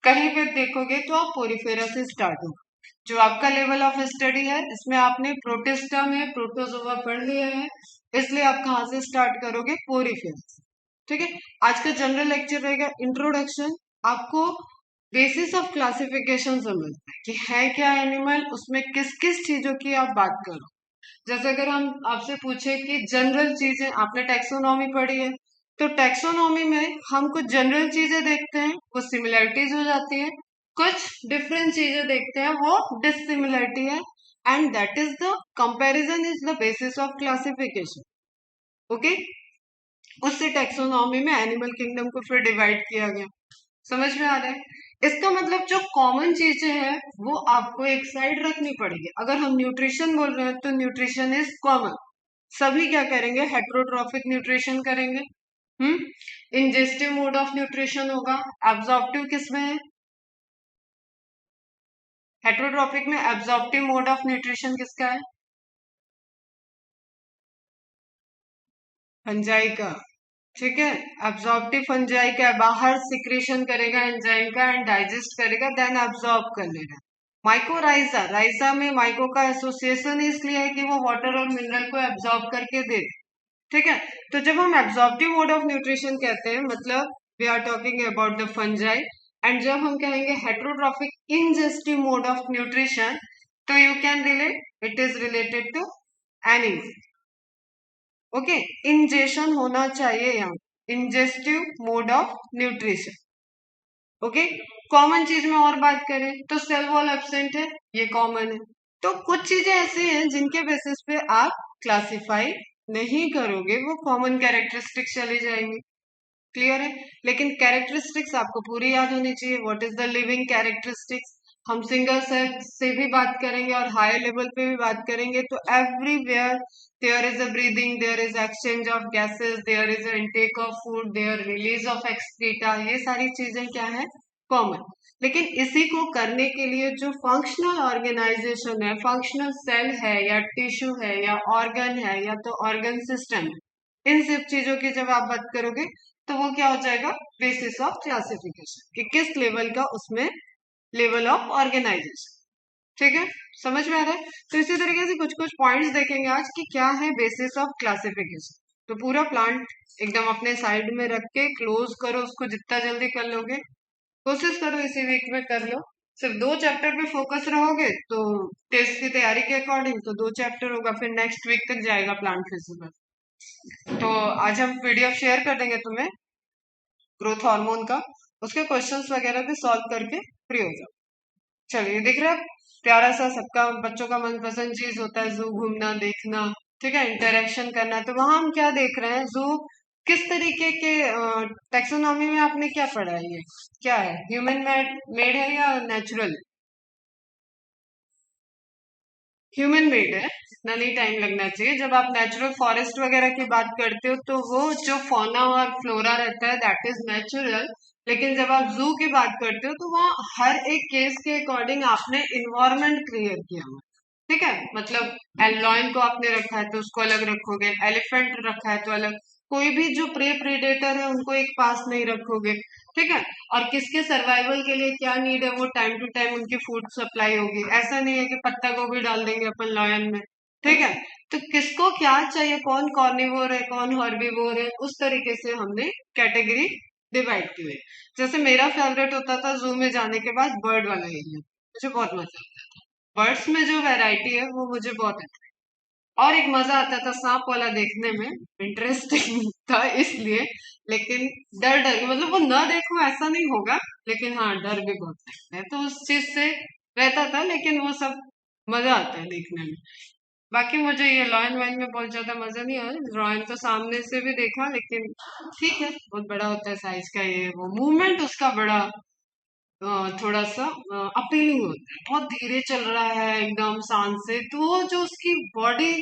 कहीं पे देखोगे तो आप पोरिफेरा से स्टार्ट होगा। जो आपका लेवल ऑफ स्टडी है इसमें आपने प्रोटिस्टा में प्रोटोजोआ पढ़ लिया है, इसलिए आप कहाँ से स्टार्ट करोगे? पोरिफेरा से। ठीक है। आज का जनरल लेक्चर रहेगा इंट्रोडक्शन। आपको बेसिस ऑफ क्लासिफिकेशन समझना है कि है क्या एनिमल, उसमें किस किस चीजों की आप बात करो। जैसे अगर हम आपसे पूछे कि जनरल चीजें, आपने टैक्सोनॉमी पढ़ी है, तो टैक्सोनॉमी में हम कुछ जनरल चीजें देखते हैं, कुछ सिमिलरिटीज हो जाती है, कुछ डिफरेंट चीजें देखते हैं, वो डिसिमिलरिटी है। And that is the comparison is the basis of classification. Okay. उससे टैक्सोनॉमी में एनिमल किंगडम को फिर डिवाइड किया गया। समझ में आ रहा है? इसका मतलब जो कॉमन चीजें हैं वो आपको एक साइड रखनी पड़ेगी। अगर हम न्यूट्रिशन बोल रहे हैं तो न्यूट्रिशन इज कॉमन। सभी क्या करेंगे? हेट्रोट्रॉफिक न्यूट्रिशन करेंगे। इंजेस्टिव मोड ऑफ न्यूट्रिशन होगा। एब्जॉर्प्टिव किसमें है? हेट्रोट्रॉफिक में एब्जॉर्प्टिव मोड ऑफ न्यूट्रिशन किसका है? फंजाई का। ठीक है। एब्जॉर्प्टिव फंजाई का है, बाहर सिक्रेशन करेगा एंजाइम का एंड डाइजेस्ट करेगा, देन एब्जॉर्ब कर लेगा। माइकोराइजा, राइजा में माइको का एसोसिएशन इसलिए है कि वो वाटर और मिनरल को एब्जॉर्ब करके दे। ठीक है। तो जब हम एब्जॉर्प्टिव मोड ऑफ न्यूट्रिशन कहते हैं मतलब we are talking about the fungi. And जब हम कहेंगे heterotrophic ingestive mode of nutrition, तो you can relate it is related to animal. Okay. Ingestion होना चाहिए यहाँ, ingestive mode of nutrition. Okay. Common चीज में और बात करें तो सेल वॉल एब्सेंट है, ये कॉमन है। तो कुछ चीजें ऐसी हैं जिनके बेसिस पे आप क्लासिफाई नहीं करोगे, वो कॉमन कैरेक्टरिस्टिक्स चली जाएंगी। क्लियर है? लेकिन कैरेक्टरिस्टिक्स आपको पूरी याद होनी चाहिए। What is the living characteristics. हम सिंगल सेल से भी बात करेंगे और हायर लेवल पे भी बात करेंगे, तो everywhere there is a breathing, there is exchange of gases, there is a intake of food, there release of excreta, ये सारी चीजें क्या है? कॉमन। लेकिन इसी को करने के लिए जो फंक्शनल ऑर्गेनाइजेशन है, फंक्शनल सेल है या टिश्यू है या ऑर्गन है या तो ऑर्गन सिस्टम है, इन सब चीजों की जब आप बात करोगे तो वो क्या हो जाएगा? बेसिस ऑफ क्लासिफिकेशन, कि किस लेवल का उसमें लेवल ऑफ ऑर्गेनाइजेशन। ठीक है। समझ में आ रहा है? तो इसी तरीके से कुछ कुछ पॉइंट्स देखेंगे आज कि क्या है बेसिस ऑफ क्लासिफिकेशन। तो पूरा प्लांट एकदम अपने साइड में रख के क्लोज करो उसको, जितना जल्दी कर लोगे कोशिश करो इसी वीक में कर लो। सिर्फ 2 चैप्टर पे फोकस रहोगे तो टेस्ट की तैयारी के अकॉर्डिंग तो 2 चैप्टर होगा, फिर नेक्स्ट वीक तक जाएगा प्लांट फिजिकल। तो आज हम पीडीएफ शेयर कर देंगे तुम्हें ग्रोथ हार्मोन का, उसके क्वेश्चंस वगैरह भी सॉल्व करके फ्री हो जाओ। चलिए, दिख रहा है प्यारा सा, सबका बच्चों का मनपसंद चीज होता है जू घूमना देखना। ठीक है। इंटरेक्शन करना। तो वहां हम क्या देख रहे हैं? जू किस तरीके के टेक्सोनॉमी में आपने क्या पढ़ा है? ये क्या है? ह्यूमन मेड है या नेचुरल? ह्यूमन मेड है, इतना नहीं टाइम लगना चाहिए। जब आप नेचुरल फॉरेस्ट वगैरह की बात करते हो तो वो जो फौना और फ्लोरा रहता है दैट इज नेचुरल। लेकिन जब आप जू की बात करते हो तो वहाँ हर एक केस के अकॉर्डिंग आपने इन्वायरमेंट क्रिएट किया हुआ है। ठीक है। मतलब एलॉइन को आपने रखा है तो उसको अलग रखोगे, एलिफेंट रखा है तो अलग, कोई भी जो प्रे प्रेडेटर है उनको एक पास नहीं रखोगे। ठीक है। और किसके सर्वाइवल के लिए क्या नीड है वो टाइम टू टाइम उनकी फूड सप्लाई होगी। ऐसा नहीं है कि पत्ता गोभी डाल देंगे अपन लॉयन में। ठीक है। तो किसको क्या चाहिए, कौन कॉर्निवोर है कौन हॉर्बीवोर है, उस तरीके से हमने कैटेगरी डिवाइड की हुई है। जैसे मेरा फेवरेट होता था जू में जाने के बाद बर्ड वाला एरिया, मुझे बहुत मजा आता था। बर्ड्स में जो वैरायटी है वो मुझे बहुत अच्छा। और एक मजा आता था सांप वाला देखने में, इंटरेस्टिंग था इसलिए। लेकिन डर डर मतलब वो न देखो ऐसा नहीं होगा, लेकिन हाँ डर भी बहुत लगता है, तो उस चीज से रहता था। लेकिन वो सब मजा आता है देखने में। बाकी मुझे ये लॉयन वाइन में बहुत ज्यादा मजा नहीं आया। लॉयन तो सामने से भी देखा, लेकिन ठीक है बहुत बड़ा होता है साइज का, ये वो मूवमेंट उसका बड़ा थोड़ा सा अपीलिंग होता है। बहुत धीरे चल रहा है एकदम शांत से, तो वो जो उसकी बॉडी,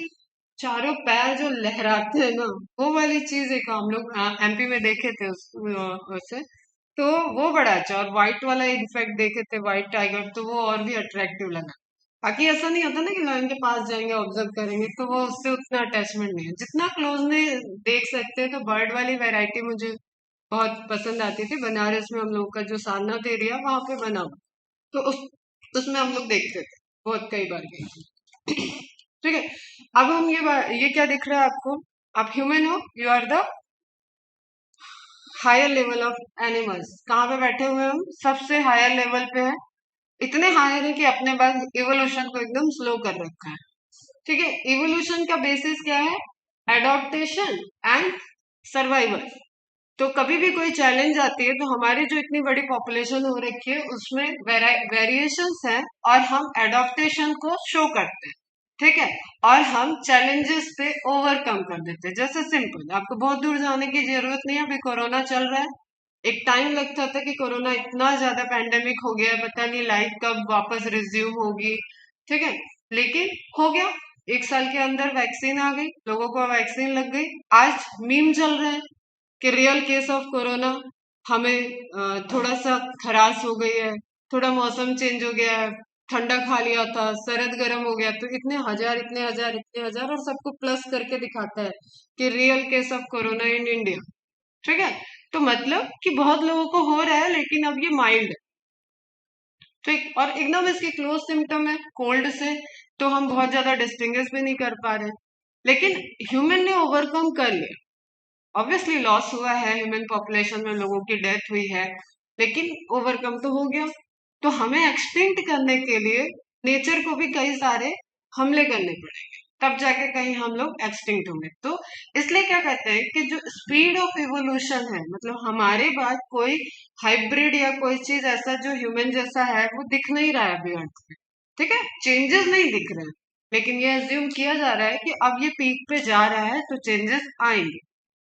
चारों पैर जो लहराते हैं ना, वो वाली चीज एक हम लोग एमपी में देखे थे उसे। तो वो बड़ा अच्छा। और व्हाइट वाला इनफेक्ट देखे थे, व्हाइट टाइगर, तो वो और भी अट्रैक्टिव लगा। बाकी ऐसा नहीं होता ना कि लायन के पास जाएंगे ऑब्जर्व करेंगे तो वो उससे उतना अटैचमेंट नहीं है जितना क्लोज में देख सकते हैं। तो बर्ड वाली वैरायटी मुझे बहुत पसंद आती थी। बनारस में हम लोग का जो सारनाथ एरिया वहां पे बना हुआ, तो उसमें हम लोग देखते थे, बहुत कई बार गए थे। ठीक है, अब हम ये क्या दिख रहा है आपको? आप ह्यूमन हो, you are the higher level of animals. कहाँ पे बैठे हुए हैं हम? सबसे हायर लेवल पे है। इतने हायर है कि अपने पास इवोल्यूशन को एकदम स्लो कर रखा है। ठीक है, इवोल्यूशन का बेसिस क्या है? Adaptation and survival. तो कभी भी कोई चैलेंज आती है तो हमारी जो इतनी बड़ी पॉपुलेशन हो रखी है उसमें वेरिएशंस हैं, और हम एडॉप्टेशन को शो करते हैं। ठीक है, और हम चैलेंजेस पे ओवरकम कर देते हैं। जैसे सिंपल, आपको बहुत दूर जाने की जरूरत नहीं है, अभी कोरोना चल रहा है। एक टाइम लगता था कि कोरोना इतना ज्यादा पैंडेमिक हो गया है, पता नहीं लाइफ कब वापस रिज्यूम होगी। ठीक है, लेकिन हो गया। 1 साल के अंदर वैक्सीन आ गई, लोगों को वैक्सीन लग गई। आज मीम चल रहे हैं कि रियल केस ऑफ कोरोना, हमें थोड़ा सा खराश हो गई है, थोड़ा मौसम चेंज हो गया है, ठंडा खा लिया था, सरद गर्म हो गया, तो इतने हजार इतने हजार इतने हजार, और सबको प्लस करके दिखाता है कि real case of corona in India. ठीक है, तो मतलब कि बहुत लोगों को हो रहा है, लेकिन अब ये माइल्ड है। ठीक, और एकदम इसके क्लोज सिम्टम है कोल्ड से, तो हम बहुत ज्यादा डिस्टिंग्विश भी नहीं कर पा रहे, लेकिन ह्यूमन ने ओवरकम कर लिया। ऑब्वियसली लॉस हुआ है, ह्यूमन पॉपुलेशन में लोगों की डेथ हुई है, लेकिन ओवरकम तो हो गया। तो हमें एक्सटिंक्ट करने के लिए नेचर को भी कई सारे हमले करने पड़ेंगे, तब जाके कहीं हम लोग एक्सटिंक्ट होंगे। तो इसलिए क्या कहते हैं कि जो स्पीड ऑफ इवोल्यूशन है, मतलब हमारे बाद कोई हाइब्रिड या कोई चीज ऐसा जो ह्यूमन जैसा है वो दिख नहीं रहा है अभी अर्थ पे। ठीक है, चेंजेस नहीं दिख रहे हैं, लेकिन ये अज्यूम किया जा रहा है कि अब ये पीक पे जा रहा है तो चेंजेस आएंगे।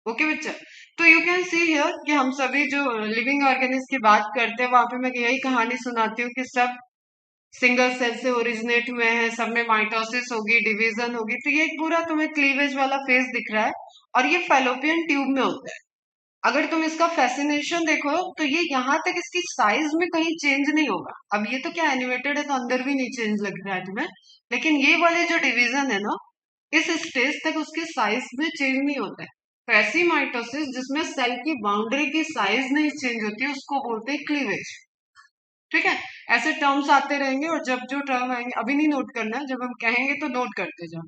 ओके बच्चा, तो यू कैन सी हियर कि हम सभी जो लिविंग ऑर्गेनिज्म की बात करते हैं वहां पे मैं यही कहानी सुनाती हूँ कि सब सिंगल सेल से ओरिजिनेट हुए हैं, सब में माइटोसिस होगी, डिवीजन होगी। तो ये एक पूरा तुम्हें क्लीवेज वाला फेज दिख रहा है, और ये फेलोपियन ट्यूब में होता है। अगर तुम इसका फैसिनेशन देखो तो ये यहाँ तक इसकी साइज में कहीं चेंज नहीं होगा। अब ये तो क्या एनिमेटेड है तो अंदर भी नहीं चेंज लग रहा है तुम्हें, लेकिन ये वाले जो डिवीजन है ना, इस स्टेज तक उसके साइज में चेंज नहीं होता है। तो ऐसी माइटोसिस जिसमें सेल की बाउंड्री की साइज नहीं चेंज होती है उसको बोलते हैं क्लीवेज। ठीक है, ऐसे टर्म्स आते रहेंगे, और जब जो टर्म आएंगे अभी नहीं नोट करना है, जब हम कहेंगे तो नोट करते जाओ।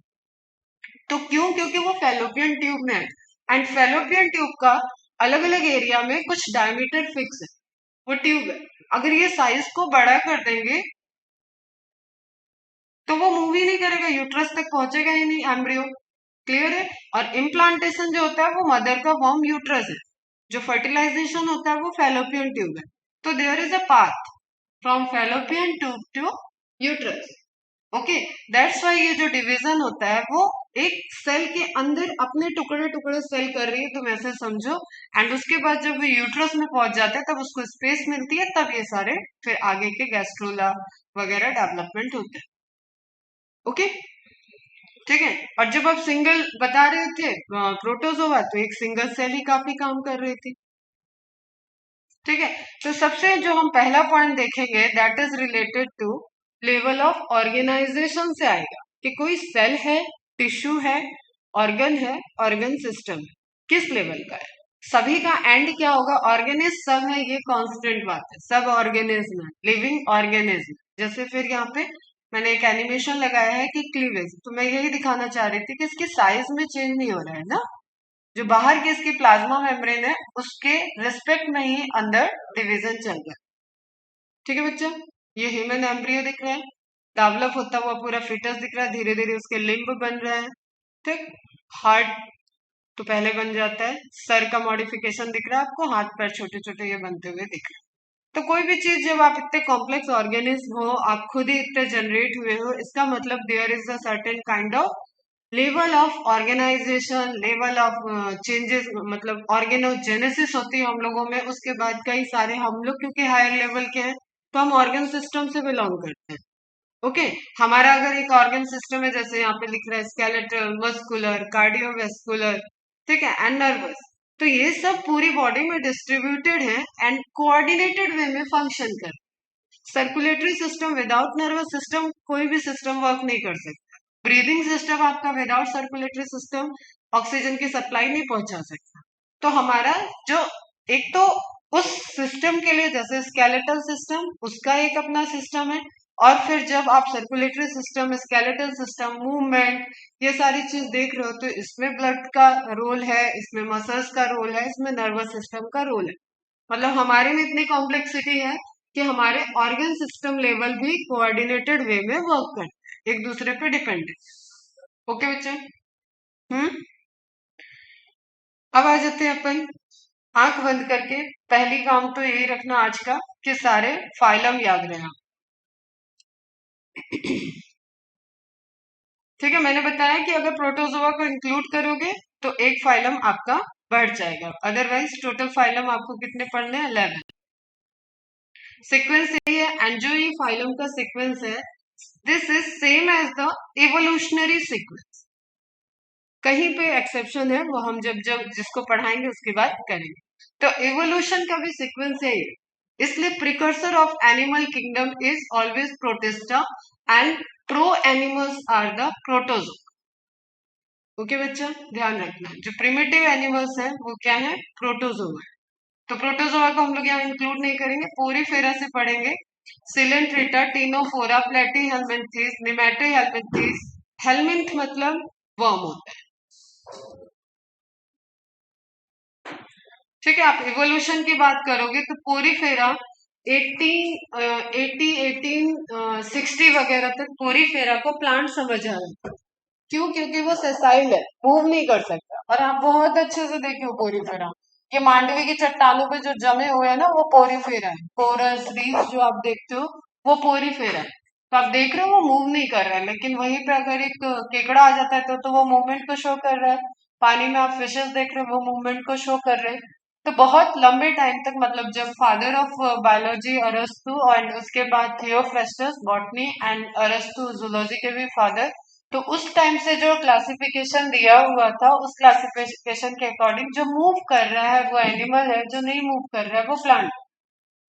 तो क्यों? क्योंकि वो फेलोपियन ट्यूब में है, एंड फेलोपियन ट्यूब का अलग अलग एरिया में कुछ डायमीटर फिक्स है, वो ट्यूब है। अगर ये साइज को बड़ा कर देंगे तो वो मूव ही नहीं करेगा, यूट्रस तक पहुंचेगा ही नहीं एम्ब्रियो। क्लियर है? और इम्प्लांटेशन जो होता है वो मदर का वॉर्म यूट्रस है, जो फर्टिलाइजेशन होता है वो फेलोपियन ट्यूब है। तो there is a path from fallopian tube to uterus. Okay, that's why ये जो डिवीजन होता है वो एक सेल के अंदर अपने टुकड़े टुकड़े सेल कर रही है, तुम ऐसे समझो। एंड उसके बाद जब वो यूट्रस में पहुंच जाते हैं तब उसको स्पेस मिलती है, तब ये सारे फिर आगे के गैस्ट्रोला वगैरह डेवलपमेंट होते हैं। ओके, ठीक है। और जब आप सिंगल बता रहे थे प्रोटोजोआ, तो एक सिंगल सेल ही काफी काम कर रही थी। ठीक है, तो सबसे जो हम पहला पॉइंट देखेंगे that is related to level of organization से आएगा कि कोई सेल है, टिश्यू है, ऑर्गन है, ऑर्गन सिस्टम है, किस लेवल का है। सभी का एंड क्या होगा? ऑर्गेनिज्म सब है, ये कांस्टेंट बात है, सब ऑर्गेनिज्म है, लिविंग ऑर्गेनिज्म। जैसे फिर यहाँ पे मैंने एक एनिमेशन लगाया है कि क्लीवेज, तो मैं यही दिखाना चाह रही थी कि इसकी साइज में चेंज नहीं हो रहा है ना, जो बाहर की इसकी प्लाज्मा मेम्ब्रेन है उसके रिस्पेक्ट में ही अंदर डिवीजन चल रहा है। ठीक है बच्चा, ये ह्यूमन एम्ब्रियो दिख रहा है, डेवलप होता हुआ पूरा फिटस दिख रहा है, धीरे धीरे उसके लिम्ब बन रहे हैं। ठीक, हार्ट तो पहले बन जाता है, सर का मॉडिफिकेशन दिख रहा है आपको, हाथ पैर छोटे छोटे ये बनते हुए दिख रहे हैं। तो कोई भी चीज जब आप इतने कॉम्प्लेक्स ऑर्गेनिज्म हो, आप खुद ही इतने जनरेट हुए हो, इसका मतलब there is a certain kind of level of organization, level of changes, मतलब ऑर्गेनोजेनेसिस होती है हम लोगों में। उसके बाद कई सारे हम लोग क्योंकि हायर लेवल के हैं तो हम ऑर्गन सिस्टम से बिलोंग करते हैं। ओके, हमारा अगर एक ऑर्गन सिस्टम है, जैसे यहाँ पे लिख रहा है स्केलेटल, मस्कुलर, कार्डियोवेस्कुलर, ठीक है, एंड नर्वस, तो ये सब पूरी बॉडी में डिस्ट्रीब्यूटेड है एंड कोऑर्डिनेटेड वे में फंक्शन कर। Circulatory system without nervous system कोई भी सिस्टम वर्क नहीं कर सकता। ब्रीदिंग सिस्टम आपका विदाउट सर्कुलेटरी सिस्टम ऑक्सीजन की सप्लाई नहीं पहुंचा सकता। तो हमारा जो एक तो उस सिस्टम के लिए, जैसे स्केलेटल सिस्टम उसका एक अपना सिस्टम है, और फिर जब आप circulatory system, skeletal system, movement, ये सारी चीज देख रहे हो तो इसमें ब्लड का रोल है, इसमें मसल्स का रोल है, इसमें नर्वस सिस्टम का रोल है। मतलब हमारे में इतनी कॉम्प्लेक्सिटी है कि हमारे ऑर्गन सिस्टम लेवल भी कोऑर्डिनेटेड वे में वर्क करते हैं, एक दूसरे पे डिपेंडेंट। ओके बच्चे? हम्म। अब आ जाते हैं अपन आंख बंद करके। पहली काम तो यही रखना आज का कि सारे फाइलम याद रहना। ठीक है, मैंने बताया कि अगर प्रोटोजोआ को इंक्लूड करोगे तो एक फाइलम आपका बढ़ जाएगा, अदरवाइज टोटल फाइलम आपको कितने पढ़ने हैं? 11। सीक्वेंस यही है, एंड जो ये फाइलम का सीक्वेंस है, this is same as the evolutionary sequence. कहीं पे एक्सेप्शन है, वो हम जब जब जिसको पढ़ाएंगे उसके बाद करेंगे। तो इवोल्यूशन का भी सीक्वेंस है ये। इसलिए precursor of animal kingdom is always protista and pro animals are the protozoa. Okay बच्चा, ध्यान रखना जो प्रिमिटिव एनिमल्स है वो क्या है? प्रोटोजोआ है। तो प्रोटोजोआ को हम लोग यहाँ इंक्लूड नहीं करेंगे, पूरी फेरा से पढ़ेंगे। सिलेंट्रेटा, टीनोफोरा, प्लेटी हेलमिंथीज, निमेटो हेलमिंथीज। हेलमिंथ मतलब वर्म होता है। ठीक है, आप इवोल्यूशन की बात करोगे तो पोरीफेरा 1860 वगैरह तक पोरीफेरा को प्लांट समझ आ रहा है। क्यों? क्योंकि वो सेसाइल है, मूव नहीं कर सकता। और आप बहुत अच्छे से देखिए पोरीफेरा, ये मांडवी की चट्टानों पे जो जमे हुए हैं ना, वो पोरीफेरा है। कोरस रीफ्स जो आप देखते हो वो पोरीफेरा है। तो आप देख रहे हो वो मूव नहीं कर रहा है, लेकिन वहीं पे अगर एक केकड़ा आ जाता है तो वो मूवमेंट को शो कर रहा है। पानी में आप फिशेस देख रहे हो वो मूवमेंट को शो कर रहे हैं। तो बहुत लंबे टाइम तक, मतलब जब फादर ऑफ बायोलॉजी अरस्तु और उसके बाद थियोफ्रेस्टस बॉटनी एंड अरस्तु जूलॉजी के भी फादर, तो उस टाइम से जो क्लासिफिकेशन दिया हुआ था, उस क्लासिफिकेशन के अकॉर्डिंग जो मूव कर रहा है वो एनिमल है, जो नहीं मूव कर रहा है वो प्लांट।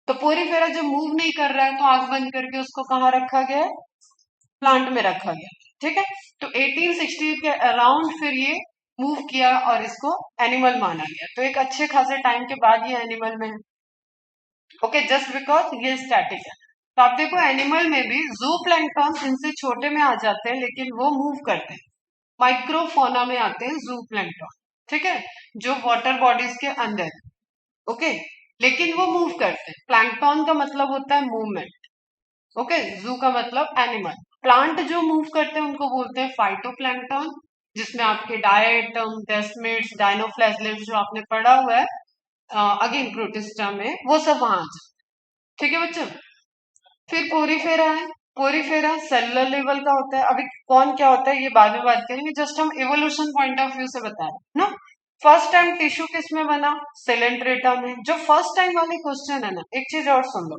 तो पोरीफेरा जो मूव नहीं कर रहा है तो आंख बंद करके उसको कहाँ रखा गया है? प्लांट में रखा गया। ठीक है, तो 1860 के अराउंड फिर ये मूव किया और इसको एनिमल माना गया। तो एक अच्छे खासे टाइम के बाद ये एनिमल में है। ओके, जस्ट बिकॉज ये स्टैटिक है। तो आप देखो एनिमल में भी जू प्लैंक्टन इनसे छोटे में आ जाते हैं, लेकिन वो मूव करते हैं। माइक्रोफोना में आते हैं जू प्लैंक्टन। ठीक है, जो वाटर बॉडीज के अंदर है। ओके, लेकिन वो मूव करते हैं। प्लैंक्टन का मतलब होता है मूवमेंट। ओके, जू का मतलब एनिमल। प्लांट जो मूव करते हैं उनको बोलते हैं फाइटोप्लैंक्टन, जिसमें आपके डायटम, डेस्मिड्स, डायनोफ्लैजलेट्स जो आपने पढ़ा हुआ है अगेन प्रोटिस्टा में, वो सब वहां आ जाते हैं। ठीक है बच्चों, फिर पोरीफेरा है। पोरीफेरा सेलुलर लेवल का होता है। अभी कौन क्या होता है ये बाद में बात करेंगे, जस्ट हम इवोल्यूशन पॉइंट ऑफ व्यू से बता रहे हैं ना। फर्स्ट टाइम टिश्यू किस में बना? सिलेंट्रेटा में। जो फर्स्ट टाइम वाले क्वेश्चन है ना, एक चीज और सुन लो,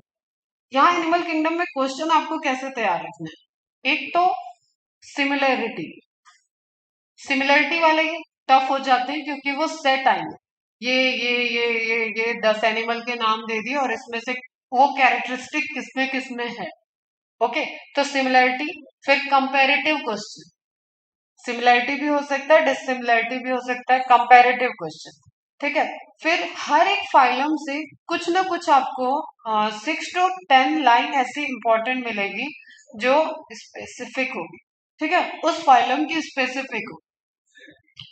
यहाँ एनिमल किंगडम में क्वेश्चन आपको कैसे तैयार रखना है। एक तो सिमिलैरिटी, सिमिलैरिटी वाले टफ हो जाते हैं क्योंकि वो सेट आएंगे। ये 10 एनिमल के नाम दे दिए और इसमें से वो कैरेक्टरिस्टिक किसमें किसमें है। ओके, तो सिमिलैरिटी। फिर कंपैरेटिव क्वेश्चन, सिमिलैरिटी भी हो सकता है, डिसिमिलैरिटी भी हो सकता है, कंपैरेटिव क्वेश्चन। ठीक है, फिर हर एक फाइलम से कुछ ना कुछ आपको 6 to 10 लाइन ऐसी इंपॉर्टेंट मिलेगी जो स्पेसिफिक होगी। ठीक है, उस फाइलम की स्पेसिफिक हो,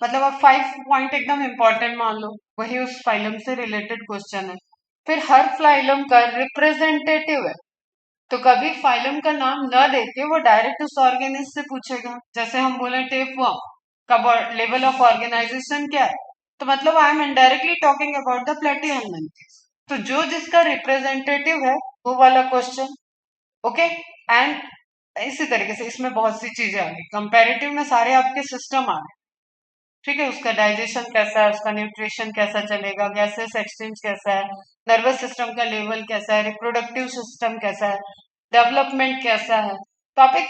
मतलब आप 5 पॉइंट एकदम इंपॉर्टेंट मान लो, वही उस फाइलम से रिलेटेड क्वेश्चन है। फिर हर फाइलम का रिप्रेजेंटेटिव है, तो कभी फाइलम का नाम न देके वो डायरेक्ट उस ऑर्गेनिस्ट से पूछेगा। जैसे हम बोले टेपवर्म का लेवल ऑफ ऑर्गेनाइजेशन क्या है, तो मतलब I am indirectly talking about the platyhelminthes. तो जो जिसका रिप्रेजेंटेटिव है वो वाला क्वेश्चन। ओके, एंड इसी तरीके से इसमें बहुत सी चीजें आ गई। कंपेरेटिव में सारे आपके सिस्टम आ गए। ठीक है, उसका डाइजेशन कैसा है, उसका न्यूट्रिशन कैसा चलेगा, गैसेस एक्सचेंज कैसा है, नर्वस सिस्टम का लेवल कैसा है, रिप्रोडक्टिव सिस्टम कैसा है, डेवलपमेंट कैसा है। तो आप एक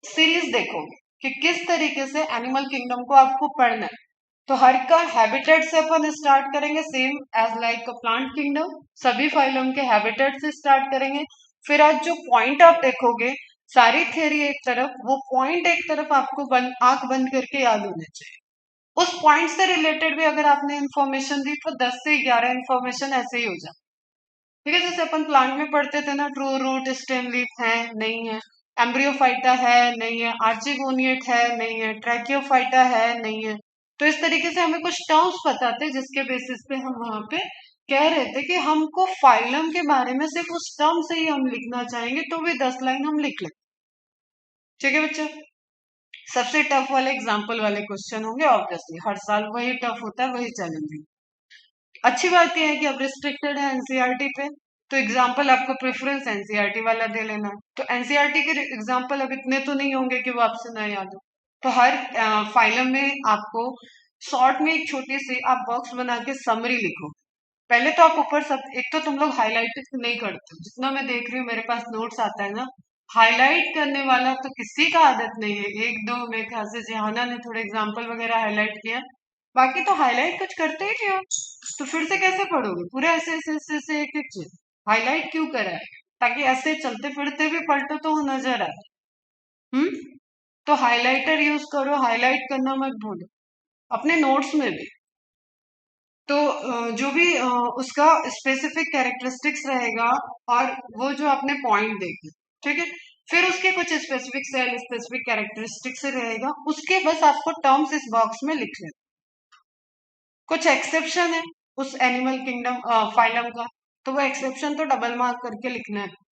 सीरीज देखोगे कि किस तरीके से एनिमल किंगडम को आपको पढ़ना है। तो हर का हैबिटेट से अपन स्टार्ट करेंगे, same as like plant kingdom, सभी फाइलम के हैबिटेट से स्टार्ट करेंगे। फिर आज जो पॉइंट आप देखोगे, सारी थ्योरी एक तरफ, वो पॉइंट एक तरफ, आपको आंख बंद करके याद होने चाहिए। उस पॉइंट से रिलेटेड भी अगर आपने इंफॉर्मेशन दी तो 10 से 11 इंफॉर्मेशन ऐसे ही हो जाए। ठीक है, जैसे अपन प्लांट में पढ़ते थे ना, ट्रू रूट स्टेम लीफ है नहीं है, एम्ब्रियोफाइटा है नहीं है, आर्चिगोनिएट है नहीं है, ट्रैकियोफाइटा है नहीं है। तो इस तरीके से हमें कुछ टर्म्स पता थे जिसके बेसिस पे हम वहां पे कह रहे थे कि हमको फाइलम के बारे में सिर्फ उस टर्म से ही हम लिखना चाहेंगे, तो भी 10 लाइन हम लिख लें। ठीक है बच्चा, सबसे टफ वाले एग्जाम्पल वाले क्वेश्चन होंगे, ऑब्वियसली हर साल वही टफ होता है, वही चैलेंजिंग। अच्छी बात यह है कि अब रिस्ट्रिक्टेड है एनसीईआरटी पे, तो एग्जाम्पल आपको प्रेफरेंस एनसीईआरटी वाला दे लेना। तो एनसीईआरटी के एग्जाम्पल अब इतने तो नहीं होंगे कि वो आपसे ना याद हो। तो हर फाइलम में आपको शॉर्ट में एक छोटी सी आप बॉक्स बना के समरी लिखो। पहले तो आप ऊपर सब, एक तो तुम लोग हाईलाइट नहीं करते हो, जितना मैं देख रही हूँ मेरे पास नोट्स आता है ना, हाईलाइट करने वाला तो किसी का आदत नहीं है। एक दो मेरे ख्याल से जिहाना ने थोड़े एग्जाम्पल वगैरह हाईलाइट किया, बाकी तो हाईलाइट कुछ करते ही नहीं हो। तो फिर से कैसे पढ़ोगे पूरा ऐसे ऐसे ऐसे ऐसे एक एक चीज हाईलाइट क्यों करा है? ताकि ऐसे चलते फिरते भी पलटो तो वो नजर आए। हम्म, तो हाइलाइटर यूज करो, हाईलाइट करना मत भूलो अपने नोट्स में भी। तो जो भी उसका स्पेसिफिक कैरेक्टरिस्टिक्स रहेगा, और वो जो आपने पॉइंट देखे, ठीक है, फिर उसके कुछ स्पेसिफिक सेल स्पेसिफिक कैरेक्टरिस्टिक्स रहेगा, उसके बस आपको टर्म्स इस बॉक्स में लिख लेना। कुछ एक्सेप्शन है उस एनिमल किंगडम फाइलम का, तो वो एक्सेप्शन तो डबल मार्क करके लिखना है।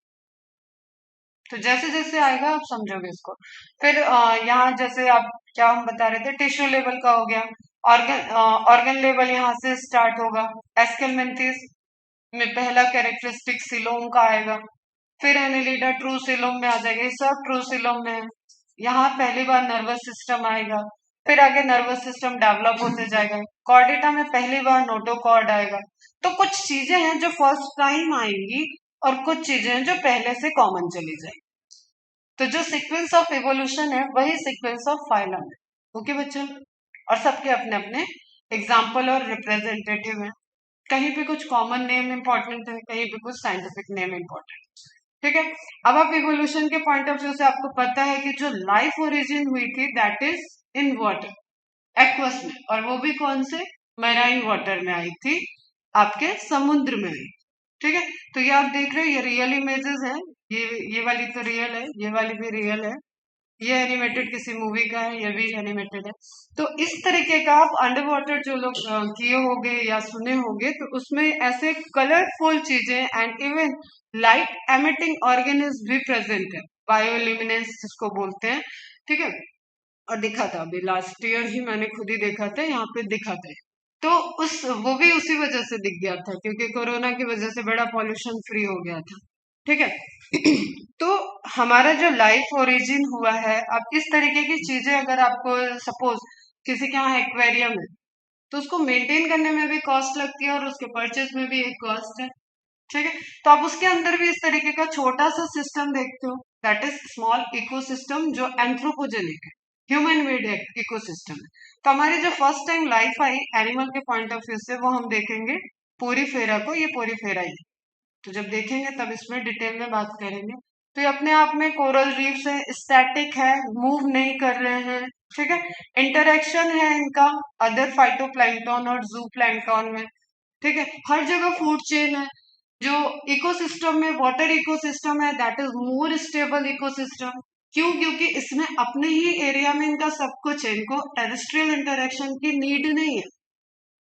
तो जैसे जैसे आएगा आप समझोगे इसको। फिर यहाँ जैसे आप क्या हम बता रहे थे, टिश्यू लेवल का हो गया, ऑर्गन ऑर्गन लेवल यहाँ से स्टार्ट होगा। एस्केलमेंथिस में पहला कैरेक्टरिस्टिक सिलोम का आएगा, फिर एनिलिडा ट्रू सिलोम में आ जाएगा, ये सब ट्रू सिलोम में है। यहाँ पहली बार नर्वस सिस्टम आएगा, फिर आगे नर्वस सिस्टम डेवलप होते जाएगा। कॉर्डेटा में पहली बार नोटोकॉर्ड आएगा। तो कुछ चीजें हैं जो फर्स्ट टाइम आएंगी, और कुछ चीजें हैं जो पहले से कॉमन चली जाएंगी। तो जो सीक्वेंस ऑफ इवोल्यूशन है वही सीक्वेंस ऑफ फाइलम है। ओके बच्चों, और सबके अपने अपने एग्जाम्पल और रिप्रेजेंटेटिव है। कहीं पे कुछ कॉमन नेम इंपॉर्टेंट है, कहीं पे कुछ साइंटिफिक नेम इंपॉर्टेंट। ठीक है, अब आप इवोल्यूशन के पॉइंट ऑफ व्यू से आपको पता है कि जो लाइफ ओरिजिन हुई थी that is in water, aqueous में, और वो भी कौन से, मैराइन वाटर में आई थी, आपके समुद्र में आई। ठीक है, तो ये आप देख रहे हो, ये रियल इमेजेस हैं, ये वाली तो रियल है, ये वाली भी रियल है, ये एनिमेटेड किसी मूवी का है, ये भी एनिमेटेड है। तो इस तरीके का आप अंडर वाटर जो लोग किए होंगे या सुने होंगे, तो उसमें ऐसे कलरफुल चीजें and even light emitting organism भी प्रेजेंट है, बायोल्यूमिनेंस जिसको बोलते हैं। ठीक है, और दिखा था अभी लास्ट ईयर ही मैंने खुद ही देखा था, यहाँ पे दिखा था। तो उस वो भी उसी वजह से दिख गया था क्योंकि कोरोना की वजह से बड़ा पॉल्यूशन फ्री हो गया था। ठीक है, तो हमारा जो लाइफ ओरिजिन हुआ है, अब इस तरीके की चीजें अगर आपको सपोज किसी के यहाँ एक्वेरियम है, तो उसको मेंटेन करने में भी कॉस्ट लगती है और उसके परचेज में भी एक कॉस्ट है। ठीक है, तो आप उसके अंदर भी इस तरीके का छोटा सा सिस्टम देखते हो, दैट इज स्मॉल इकोसिस्टम, जो एंथ्रोपोजेनिक है, ह्यूमन मेड इकोसिस्टम है। तो हमारी जो first time life I animal के पॉइंट ऑफ व्यू से, वो हम देखेंगे पोरीफेरा को, ये पोरीफेरा ही। तो जब देखेंगे तब इसमें डिटेल में बात करेंगे। तो ये अपने आप में कोरल रीफ्स है, स्टैटिक है, मूव नहीं कर रहे हैं। ठीक है, इंटरेक्शन है इनका अदर फाइटोप्लैंक्टन और जू प्लैंक्टन में। ठीक है, हर जगह फूड चेन है। जो इकोसिस्टम में वाटर इकोसिस्टम है that is more stable ecosystem. क्यों? क्योंकि इसमें अपने ही एरिया में इनका सब कुछ है, इनको टेरेस्ट्रियल इंटरेक्शन की नीड नहीं है।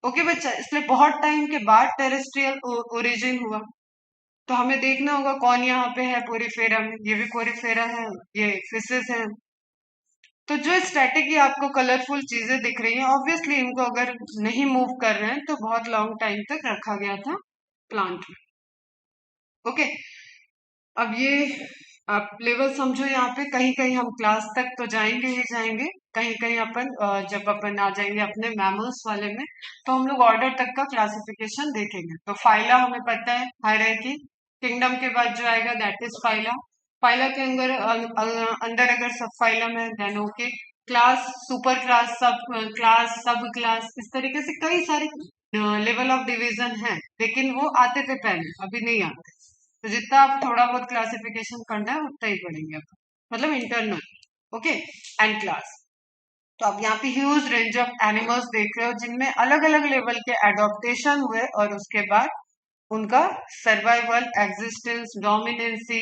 ओके बच्चा, इसलिए बहुत टाइम के बाद टेरेस्ट्रियल ओरिजिन हुआ। तो हमें देखना होगा कौन यहाँ पे है पोरीफेरा में, ये भी पोरीफेरा है, ये फिशेस है। तो जो स्टैटिक ये आपको कलरफुल चीजें दिख रही हैं, ऑब्वियसली इनको अगर नहीं मूव कर रहे हैं तो बहुत लॉन्ग टाइम तक रखा गया था प्लांट में। ओके, अब ये आप लेवल समझो, यहाँ पे कहीं कहीं हम क्लास तक तो जाएंगे ही जाएंगे, कहीं कहीं अपन जब अपन आ जाएंगे अपने मैमल्स वाले में, तो हम लोग ऑर्डर तक का क्लासिफिकेशन देखेंगे। तो फाइला हमें पता है, हायरार्की, किंगडम के बाद जो आएगा दैट इज फाइला। फाइला के अंदर अंदर अगर सब फाइलम है then okay, class, superclass, subclass, इस तरीके से कई सारे लेवल ऑफ डिवीजन है, लेकिन वो आते थे पहले, अभी नहीं आते। तो जितना आप थोड़ा बहुत क्लासिफिकेशन करना है उतना ही पढ़ेंगे आप, मतलब इंटरनल। Okay, and class. तो आप यहाँ पे ह्यूज रेंज ऑफ एनिमल्स देख रहे हो जिनमें अलग अलग लेवल के एडॉप्टेशन हुए और उसके बाद उनका सर्वाइवल, एग्जिस्टेंस, डोमिनेंसी,